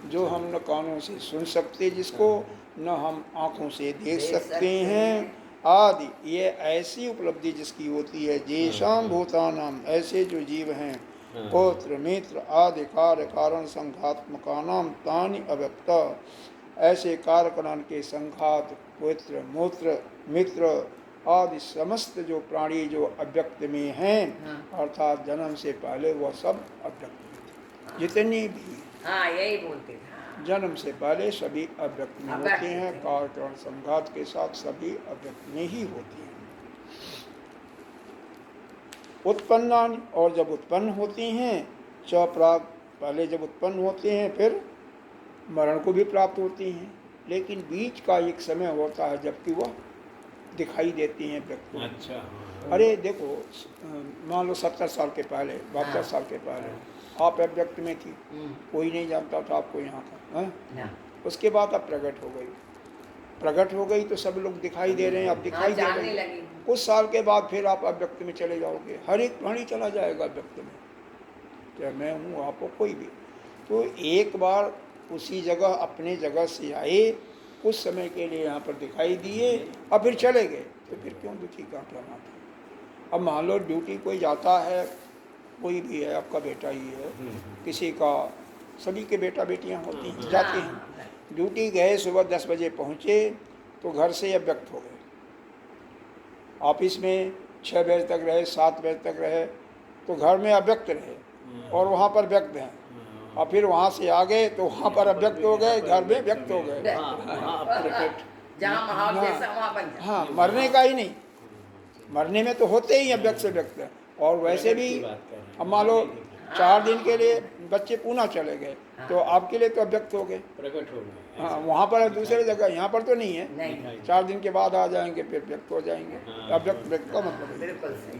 जो हम न कानों से सुन सकते जिसको, न हम आँखों से देख सकते हैं आदि, ये ऐसी उपलब्धि जिसकी होती है। जेशाम भूतानाम ऐसे जो जीव हैं, गोत्र मित्र आदि कार्य कारण संघात्मकानाम तानि अव्यक्त, ऐसे कार्यकरण के संघात पुत्र मूत्र मित्र आदि समस्त जो प्राणी जो अव्यक्त में हैं, अर्थात जन्म से पहले वह सब अव्यक्त में थे, जितने भी हाँ यही बोलते थे। हाँ। जन्म से पहले सभी अव्यक्त में अव्यक्त होते हैं, थे। कार्यकरण संघात के साथ सभी अव्यक्त में ही होते हैं। उत्पन्नानि और जब उत्पन्न होती हैं, चप्राग पहले जब उत्पन्न होते हैं फिर मरण को भी प्राप्त होती हैं, लेकिन बीच का एक समय होता है जबकि वह दिखाई देती हैं व्यक्ति को। अच्छा, हाँ। अरे देखो, मान लो 70 साल के पहले 72 साल के पहले आप अव्यक्त में थी, कोई नहीं जानता था आपको यहाँ का, ना। उसके बाद आप प्रकट हो गई तो सब लोग दिखाई दे रहे हैं, अब दिखाई दे जानने रहे हैं। लगी। कुछ साल के बाद फिर आप अव्यक्त में चले जाओगे, हर एक प्राणी चला जाएगा अव्यक्त में, चाहे मैं हूँ आप हो कोई भी। तो एक बार उसी जगह अपने जगह से आए, कुछ समय के लिए यहाँ पर दिखाई दिए और फिर चले गए, तो फिर क्यों दुखी का क्या बात है। अब मान लो ड्यूटी कोई जाता है, कोई भी है, आपका बेटा ही है, किसी का, सभी के बेटा बेटियाँ होती हैं, जाते हैं, ड्यूटी गए, सुबह 10 बजे पहुँचे तो घर से अव्यक्त हो गए, ऑफिस में 6 बजे तक रहे, 7 बजे तक रहे, तो घर में अव्यक्त रहे और वहाँ पर व्यक्त हैं, और फिर वहाँ से आ गए तो वहाँ पर अव्यक्त हो गए, घर में व्यक्त हो गए। जहाँ माहौल जैसा वहाँ बन जाता। हाँ, मरने का ही नहीं, मरने में तो होते ही अव्यक्त से व्यक्त। और वैसे भी अब मान लो 4 दिन के लिए बच्चे पूना चले गए, तो आपके लिए तो अव्यक्त हो गए, प्रकट हो गए। हाँ, वहाँ पर दूसरे जगह, यहाँ पर तो नहीं है। नहीं। 4 दिन के बाद आ जाएंगे फिर व्यक्त हो जाएंगे। अव्यक्त व्यक्त का मतलब है। बिल्कुल सही।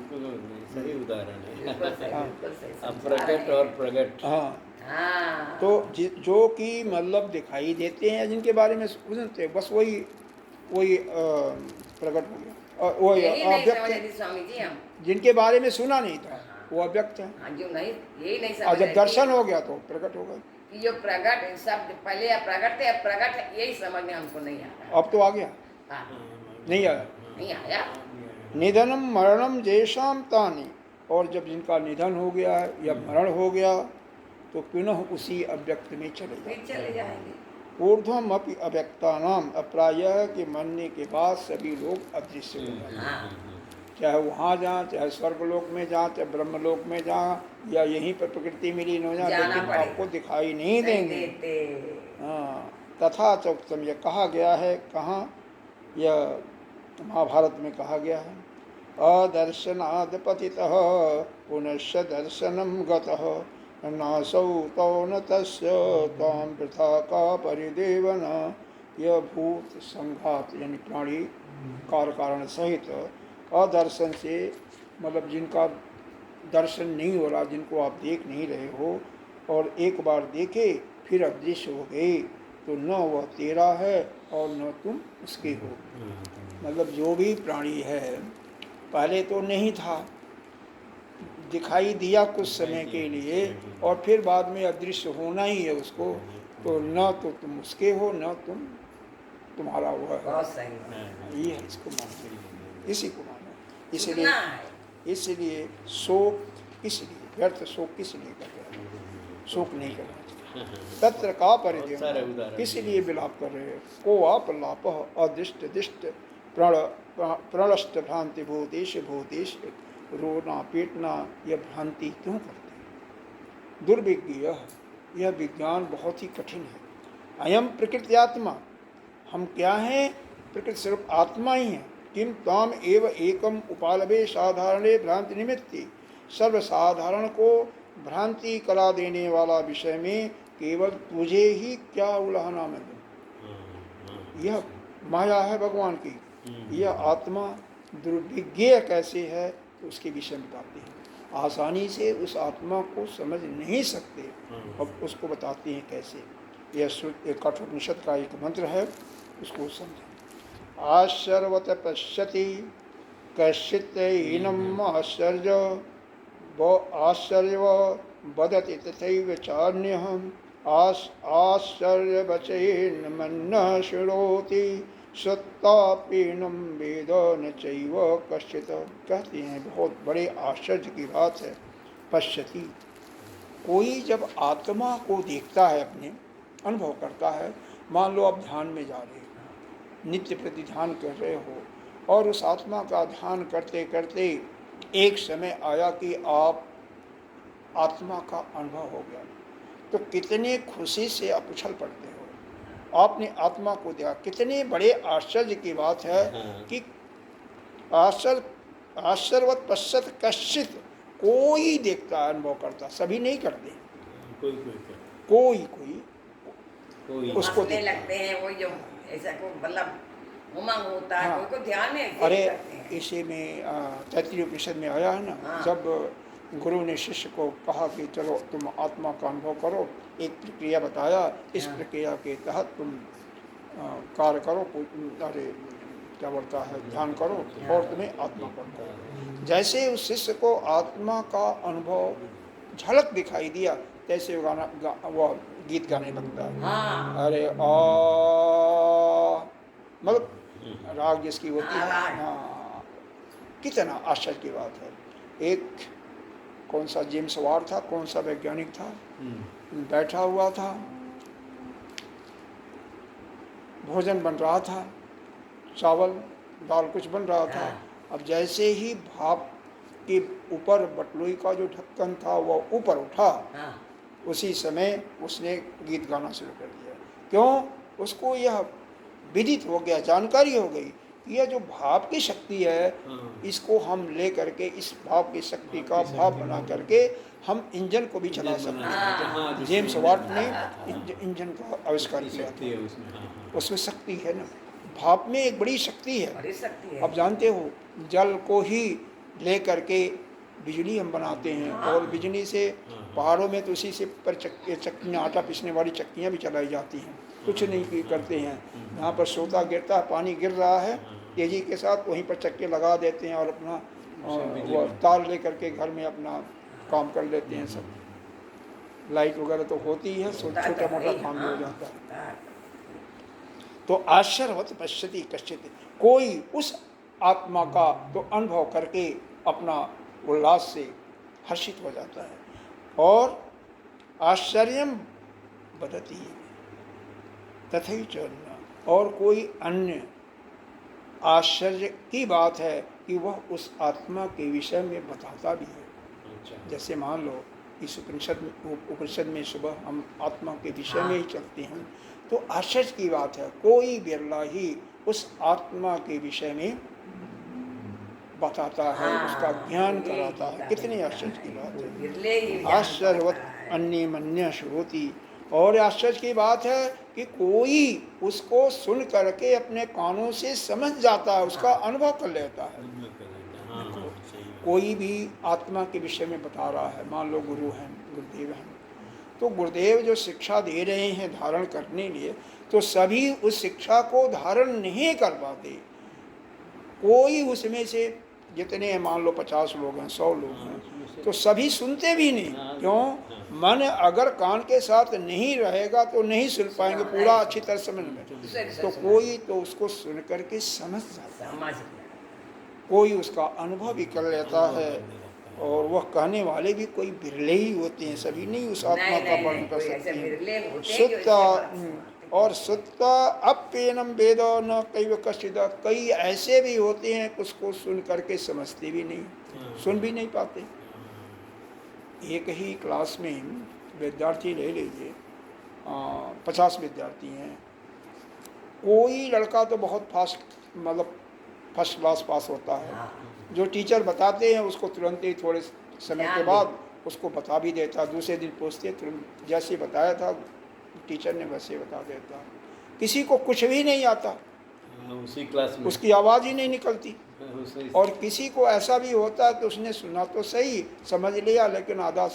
सही उदाहरण है। बिल्कुल सही, हाँ। बिल्कुल सही। अब प्रकट और प्रकट। हाँ, हाँ। तो जो कि मतलब दिखाई देते हैं, जिनके बारे में सुनते हैं, बस वही प्रकट हो गया, और वो यही नहीं समझे अव्यक्त, थे स्वामी जी हम। जिनके बारे में सुना नहीं था वो अव्यक्त है, हाँ, जो नहीं, यही नहीं समझ और जब रहे दर्शन थे हो गया तो प्रकट हो गए। कि जो प्रकट सब पहले प्रकट थे, अब प्रकट है, यही समझ में हमको नहीं आता। अब तो आ गया, हाँ, नहीं आया। नहीं आया। निधनम मरणम जेशाम तानि, और जब जिनका निधन हो गया या मरण हो गया तो पुनः उसी अव्यक्त में चले फिर जाए। चले जाएंगे। ऊर्ध्वम अपि अव्यक्तानाम, अप्रायः के मरने के बाद सभी लोग अदृश्य हो जाते हैं, हाँ। चाहे वहाँ जाए, चाहे स्वर्गलोक में जाए, चाहे ब्रह्मलोक में जाए, या यहीं पर प्रकृति में लीन हो जाए, जाना लेकिन पड़ेगा। आपको दिखाई नहीं नहीं देंगे। देते। हाँ, तथा चौक्तम, यह कहा गया है, कहाँ, यह महाभारत में कहा गया है, अदर्शनाद पतितः पुनश्च दर्शनम गतः नासौ तौ न तस्य तां वृथा का परिदेवना। यह भूत संघात यानी प्राणी कार्य कारण सहित अदर्शन से, मतलब जिनका दर्शन नहीं हो रहा, जिनको आप देख नहीं रहे हो, और एक बार देखे फिर अदृश्य हो गए, तो न वह तेरा है और न तुम उसके हो। मतलब जो भी प्राणी है, पहले तो नहीं था, दिखाई दिया कुछ समय के लिए, और फिर बाद में अदृश्य होना ही है उसको, तो न तो तुम उसके हो, न तुम तुम्हारा हुआ है। बहुत सही। ये है, इसको मानो, इसी को मानो। इसलिए सुनना है। इसलिए शोक, इसलिए व्यर्थ शोक किस लिए कर रहे हैं, शोक नहीं करना चाहिए। तत्र का परिदेव, इसलिए विलाप कर रहे हैं। को आप लाप अदृष्ट दिष्ट प्रणष्ट भ्रांति भूतेश भूतेश, रोना पीटना, यह भ्रांति क्यों करते हैं। दुर्विज्ञ, यह विज्ञान बहुत ही कठिन है। अयम प्रकृति आत्मा, हम क्या हैं, प्रकृति सिर्फ आत्मा ही है। किम ताम एव एकम उपालभे साधारणे भ्रांति निमित्ति, सर्वसाधारण को भ्रांति करा देने वाला विषय में केवल तुझे ही क्या उलाहना में दूं। यह माया है भगवान की, यह आत्मा दुर्विज्ञेय कैसे है तो उसके विषय में बताते हैं। आसानी से उस आत्मा को समझ नहीं सकते, अब उसको बताते हैं कैसे। यह कठोपनिषद का एक मंत्र है, उसको समझें। आश्चर्यवत पश्यति कश्चित् हीनम् आश्चर्य व आश्चर्य वदति तथैव चान्यः आश्चर्यवचेन मन्नः शृणोति सत्तापीनं वेद न चैव कश्चित्। कहते हैं बहुत बड़े आश्चर्य की बात है। पश्यति, कोई जब आत्मा को देखता है, अपने अनुभव करता है, मान लो आप ध्यान में जा रहे हो, नित्य प्रति ध्यान कर रहे हो, और उस आत्मा का ध्यान करते करते एक समय आया कि आप आत्मा का अनुभव हो गया, तो कितने खुशी से आप उछल पड़ते हो। आपने आत्मा को देखा, कितने बड़े आश्चर्य की बात है कि आश्चर्यवत पश्यत कश्चित्, कोई देखता है, अनुभव करता, सभी नहीं करते, कोई उसको हंसने देखता लगते हैं, वो जो ऐसा को मतलब उमंग होता है, हाँ। कोई को ध्यान में अरे करते हैं। इसी में तैत्तिरीय उपनिषद में आया है ना, हाँ। जब गुरु ने शिष्य को कहा कि चलो तुम आत्मा का अनुभव करो, एक प्रक्रिया बताया, इस हाँ। प्रक्रिया के तहत तुम कार्य करो, अरे क्या बोलता है, ध्यान करो और तुम्हें आत्मा का अनुभव। जैसे उस शिष्य को आत्मा का अनुभव झलक दिखाई दिया, तैसे वो गीत गाने लगता है। हाँ। अरे मतलब राग जिसकी होती है। राग। हाँ, कितना आश्चर्य की बात है। एक कौन सा जेम्स वाट था, कौन सा वैज्ञानिक था, बैठा हुआ था, भोजन बन रहा था, चावल दाल कुछ बन रहा था। अब जैसे ही भाप के ऊपर बटलुई का जो ढक्कन था वो ऊपर उठा, उसी समय उसने गीत गाना शुरू कर दिया। क्यों? उसको यह विदित हो गया, जानकारी हो गई, यह जो भाप की शक्ति है, इसको हम ले करके इस भाप की शक्ति का भाप बना करके हम इंजन को भी चला सकते हैं। जेम्स वाट ने इंजन का आविष्कार किया था। उसमें शक्ति है ना, भाप में एक बड़ी शक्ति है। अब जानते हो, जल को ही ले करके बिजली हम बनाते हैं, और बिजली से पहाड़ों में तो उसी से पर चक्कियाँ, आटा पीसने वाली चक्कियाँ भी चलाई जाती हैं। कुछ नहीं करते हैं, जहाँ पर सोता गिरता है, पानी गिर रहा है, तेजी के साथ वहीं पर चक्के लगा देते हैं और अपना वो तार ले करके घर में अपना काम कर लेते हैं। सब लाइट वगैरह तो होती है, छोटा मोटा काम भी हो जाता है। तो आश्चर्यवत पश्यति कश्चित्, कोई उस आत्मा का तो अनुभव करके अपना उल्लास से हर्षित हो जाता है। और आश्चर्यम वदति तथैव च, और कोई अन्य आश्चर्य की बात है कि वह उस आत्मा के विषय में बताता भी है। जैसे मान लो इस उपनिषद में सुबह हम आत्मा के विषय में ही चलते हैं, तो आश्चर्य की बात है, कोई बिरला ही उस आत्मा के विषय में बताता है, उसका ज्ञान कराता है। कितनी आश्चर्य की बात है। आश्चर्यवत अन्य मन्य श्रोति, और आश्चर्य की बात है कि कोई उसको सुन करके अपने कानों से समझ जाता है, उसका अनुभव कर लेता है। कोई भी आत्मा के विषय में बता रहा है, मान लो गुरु हैं, गुरुदेव हैं, तो गुरुदेव जो शिक्षा दे रहे हैं धारण करने लिए, तो सभी उस शिक्षा को धारण नहीं कर पाते। कोई उसमें से जितने मान लो 50 लोग हैं, 100 लोग हैं, तो सभी सुनते भी नहीं। क्यों? मन अगर कान के साथ नहीं रहेगा तो नहीं सुन पाएंगे पूरा अच्छी तरह समझ में। तो कोई तो उसको सुन करके समझ जाता है, कोई उसका अनुभव भी कर लेता है, और वह कहने वाले भी कोई बिरले ही होते हैं, सभी नहीं उस आत्मा का वर्णन कर सकते हैं। सुत्ता और सुत्ता अप्येनम वेद न कैव कश्चित्, कई ऐसे भी होते हैं उसको सुन करके समझते भी नहीं, सुन भी नहीं पाते। एक ही क्लास में विद्यार्थी ले लीजिए, 50 विद्यार्थी हैं, कोई लड़का तो बहुत फास्ट मतलब फर्स्ट क्लास पास होता है, जो टीचर बताते हैं उसको तुरंत ही थोड़े समय के बाद उसको बता भी देता, दूसरे दिन पूछते तुरंत जैसे बताया था टीचर ने वैसे बता देता। किसी को कुछ भी नहीं आता, हाँ, उसी क्लास में उसकी आवाज़ ही नहीं निकलती। हाँ, उसी और किसी को ऐसा भी होता है कि उसने सुना तो सही, समझ लिया, लेकिन आधा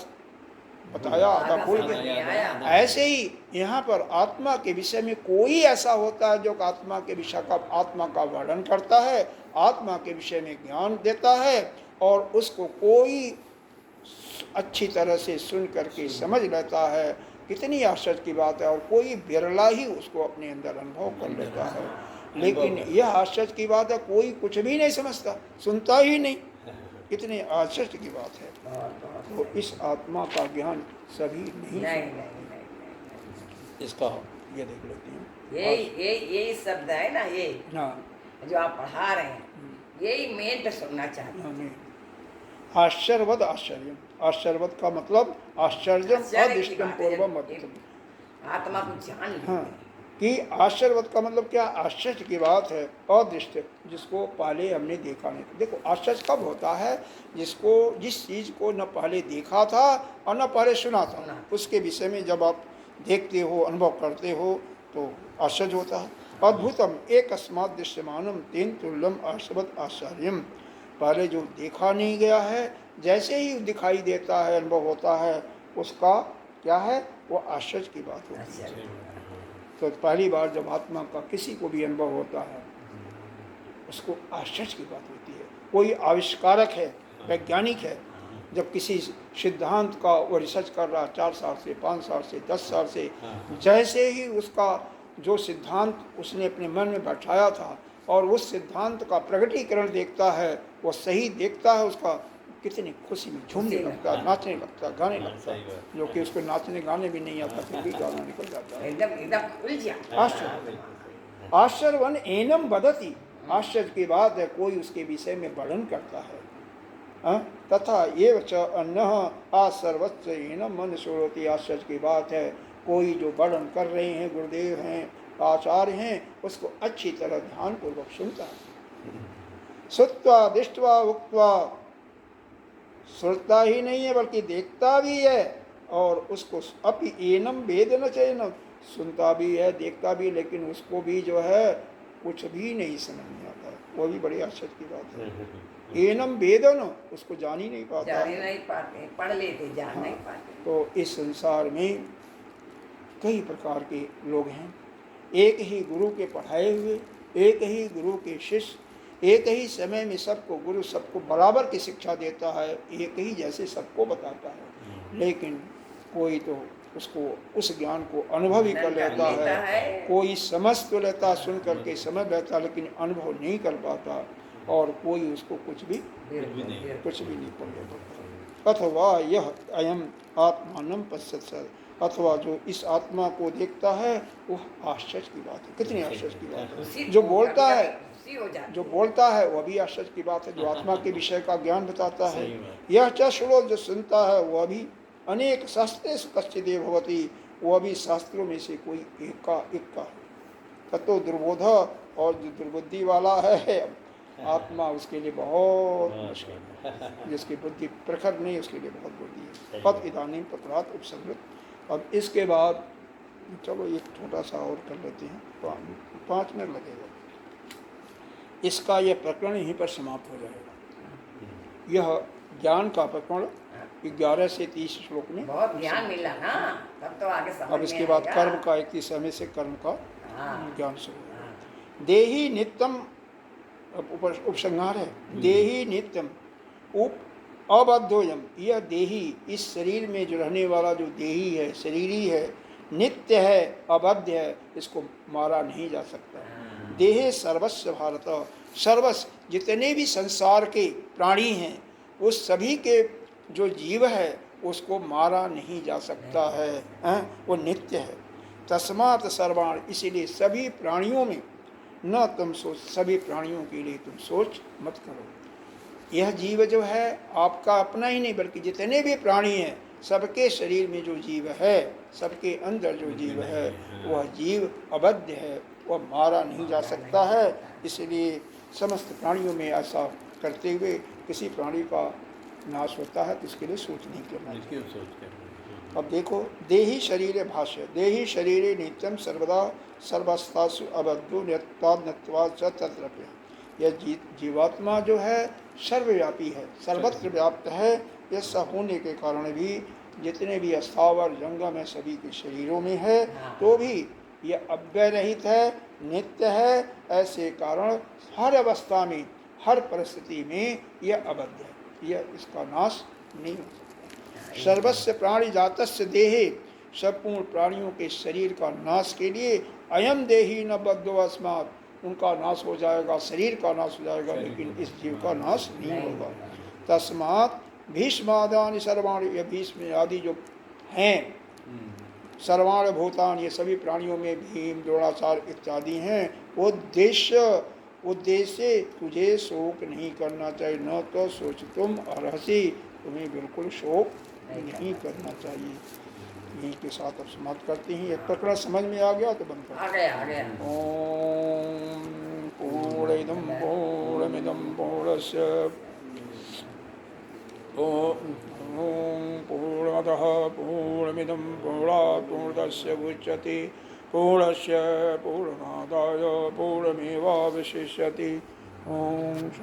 बताया, आधा आधा भूल समझ गया। नहीं आया। ऐसे ही यहाँ पर आत्मा के विषय में कोई ऐसा होता है जो आत्मा के विषय का, आत्मा का वर्णन करता है, आत्मा के विषय में ज्ञान देता है, और उसको कोई अच्छी तरह से सुन करके समझ लेता है। कितनी आश्चर्य की बात है। और कोई बिरला ही उसको अपने अंदर अनुभव कर लेता है। लेकिन यह आश्चर्य की बात है, कोई कुछ भी नहीं समझता, सुनता ही नहीं। कितनी आश्चर्य की बात है। तो इस आत्मा का ज्ञान सभी नहीं इसका ये देख लेते हैं। यही शब्द है ना, ये हाँ, जो आप पढ़ा रहे हैं, यही मेन सुनना चाहिए। हमें आश्चर्यवद आश्चर्य, आश्चर्यवद का मतलब आश्चर्यम आश्चर्य की अदृष्टम बात है, पूर्वम ये अदृष्टम। आत्मा को जान लेते हाँ, हैं। कि आश्चर्यवत का मतलब क्या, आश्चर्य की बात है, अदृष्ट जिसको पहले हमने देखा नहीं। देखो आश्चर्य कब होता है, जिसको, जिस चीज़ को न पहले देखा था और न पहले सुना था, उसके विषय में जब आप देखते हो, अनुभव करते हो, तो आश्चर्य होता है। अद्भुतम एक अस्मात् दृश्यमानम तेन तुल्यम आश्चर्यवत आश्चर्यम। पहले जो देखा नहीं गया है, जैसे ही दिखाई देता है, अनुभव होता है, उसका क्या है, वो आश्चर्य की बात होती है। तो पहली बार जब आत्मा का किसी को भी अनुभव होता है, उसको आश्चर्य की बात होती है। कोई आविष्कारक है, वैज्ञानिक है, जब किसी सिद्धांत का वो रिसर्च कर रहा 4 साल से, 5 साल से, 10 साल से, जैसे ही उसका जो सिद्धांत उसने अपने मन में बैठाया था और उस सिद्धांत का प्रकटीकरण देखता है, वो सही देखता है, उसका कितनी खुशी में झूमने लगता है, नाचने लगता है, गाने लगता है। जो कि उसको नाचने गाने भी नहीं आता, फिर भी गाना निकल जाता है। एकदम खुल जाता। आश्चर्य, आश्चर्यवन एनम बदती। आश्चर्य की बात है, कोई उसके विषय में वर्णन करता है। तथा एव च अन्नः आसर्वच्च एनम मन शोरति। आश्चर्य की बात है, कोई जो वर्णन कर रहे हैं, गुरुदेव हैं, आचार्य हैं, उसको अच्छी तरह ध्यानपूर्वक सुनता है। श्रुत्वा दृष्ट्वा उक्त्वा, सुनता ही नहीं है बल्कि देखता भी है, और उसको अपि एनम वेद न चैनम, सुनता भी है, देखता भी, लेकिन उसको भी जो है कुछ भी नहीं समझ में आता। वो भी बड़ी आश्चर्य की बात है। एनम वेदन, उसको जान ही नहीं पाता, जान ही नहीं पाते, पढ़ लेते, जान नहीं पाते। तो इस संसार में कई प्रकार के लोग हैं। एक ही गुरु के पढ़ाए हुए, एक ही गुरु के शिष्य, एक ही समय में सबको गुरु सबको बराबर की शिक्षा देता है, एक ही जैसे सबको बताता है। लेकिन कोई तो उसको उस ज्ञान को अनुभव ही कर लेता है, कोई समझ तो लेता, सुन करके समझ लेता, लेकिन अनुभव नहीं कर पाता, और कोई उसको कुछ भी नहीं पढ़ लेता। अथवा यह अयम आत्मानम पश्यत्, अथवा जो इस आत्मा को देखता है, वह आश्चर्य की बात है। कितनी आश्चर्य की बात है। जो बोलता है, जो बोलता है वह भी आश्चर्य की बात है, जो आत्मा के विषय का ज्ञान बताता है। यह चश्रो, जो सुनता है, वह भी अनेक शास्त्रेषु कश्चिदेव भवति, वह भी शास्त्रों में से कोई एक का है। ततो दुर्बोध, और जो दुर्बुद्धि वाला है आत्मा, उसके लिए बहुत मुश्किल। जिसकी बुद्धि प्रखर नहीं, उसके लिए बहुत बुद्धि है। पद इदानीम पत्रात उपसंहृत। अब इसके बाद चलो एक छोटा सा और कर लेते हैं, 5 मिनट लगेगा। इसका यह प्रकरण यहीं पर समाप्त हो जाएगा। यह ज्ञान का प्रकरण 11 से 30 श्लोक में बहुत ज्ञान मिला ना, तब तो आगे समझ में अब इसके बाद आएगा। कर्म का 31 से कर्म का ज्ञान शुरू होगा। हाँ। देही नित्यम, उपसंहार है। देही नित्यम अबद्धोयम, यह देही, इस शरीर में जो रहने वाला जो देही है, शरीरी है, नित्य है, अबद्ध है, इसको मारा नहीं जा सकता। देहे सर्वस्व भारत, सर्वस्व जितने भी संसार के प्राणी हैं, उस सभी के जो जीव है, उसको मारा नहीं जा सकता है, वो नित्य है। तस्मात् सर्वाण, इसीलिए सभी प्राणियों में न तुम सोच, सभी प्राणियों के लिए तुम सोच मत करो। यह जीव जो है आपका अपना ही नहीं, बल्कि जितने भी प्राणी हैं, सबके शरीर में जो जीव है, सबके अंदर जो जीव है, वह जीव अबद्ध है, वह मारा नहीं जा सकता है। इसलिए समस्त प्राणियों में ऐसा करते हुए किसी प्राणी का नाश होता है तो इसके लिए सोच नहीं करना चाहिए। अब देखो, देही शरीरे भाष्य, देही शरीरे नित्यम सर्वदा सर्वस्थासु अबद्धो नित्वाद च तत्रप्य। यह जीवात्मा जो है सर्वव्यापी है, सर्वत्र व्याप्त है। ऐसा होने के कारण भी जितने भी स्थावर जंगम है सभी के शरीरों में है, तो भी यह अव्यय रहित है, नित्य है। ऐसे कारण हर अवस्था में, हर परिस्थिति में यह अबद्ध है, यह इसका नाश नहीं हो सकता। सर्वस्व प्राणी जातस्य देहे, संपूर्ण प्राणियों के शरीर का नाश के लिए अयम देही न बद्धो अस्मात्, उनका नाश हो जाएगा, शरीर का नाश हो जाएगा, लेकिन इस जीव का नाश नहीं होगा। तस्मात् भीष्मादानि सर्वाणि, ये भीष्म आदि जो हैं सर्वाण भूतान, ये सभी प्राणियों में भीम द्रोणाचार्य इत्यादि हैं। उद्देश्य तुझे शोक नहीं करना चाहिए, न तो सोच तुम अर्हसी, तुम्हें बिल्कुल शोक नहीं करना चाहिए। यही के साथ अब समाप्त करते हैं। एक प्रकरण समझ में आ गया तो बंद कर। आ गया। ओम पूर्णमिदं पूर्णमिदं पूर्णस्य पूर्णतः पूर्णमिदं पूर्णात् पूर्णस्य मुच्यते पूर्णस्य पूर्णमादाय पूर्णमेवावशिष्यते। ओम।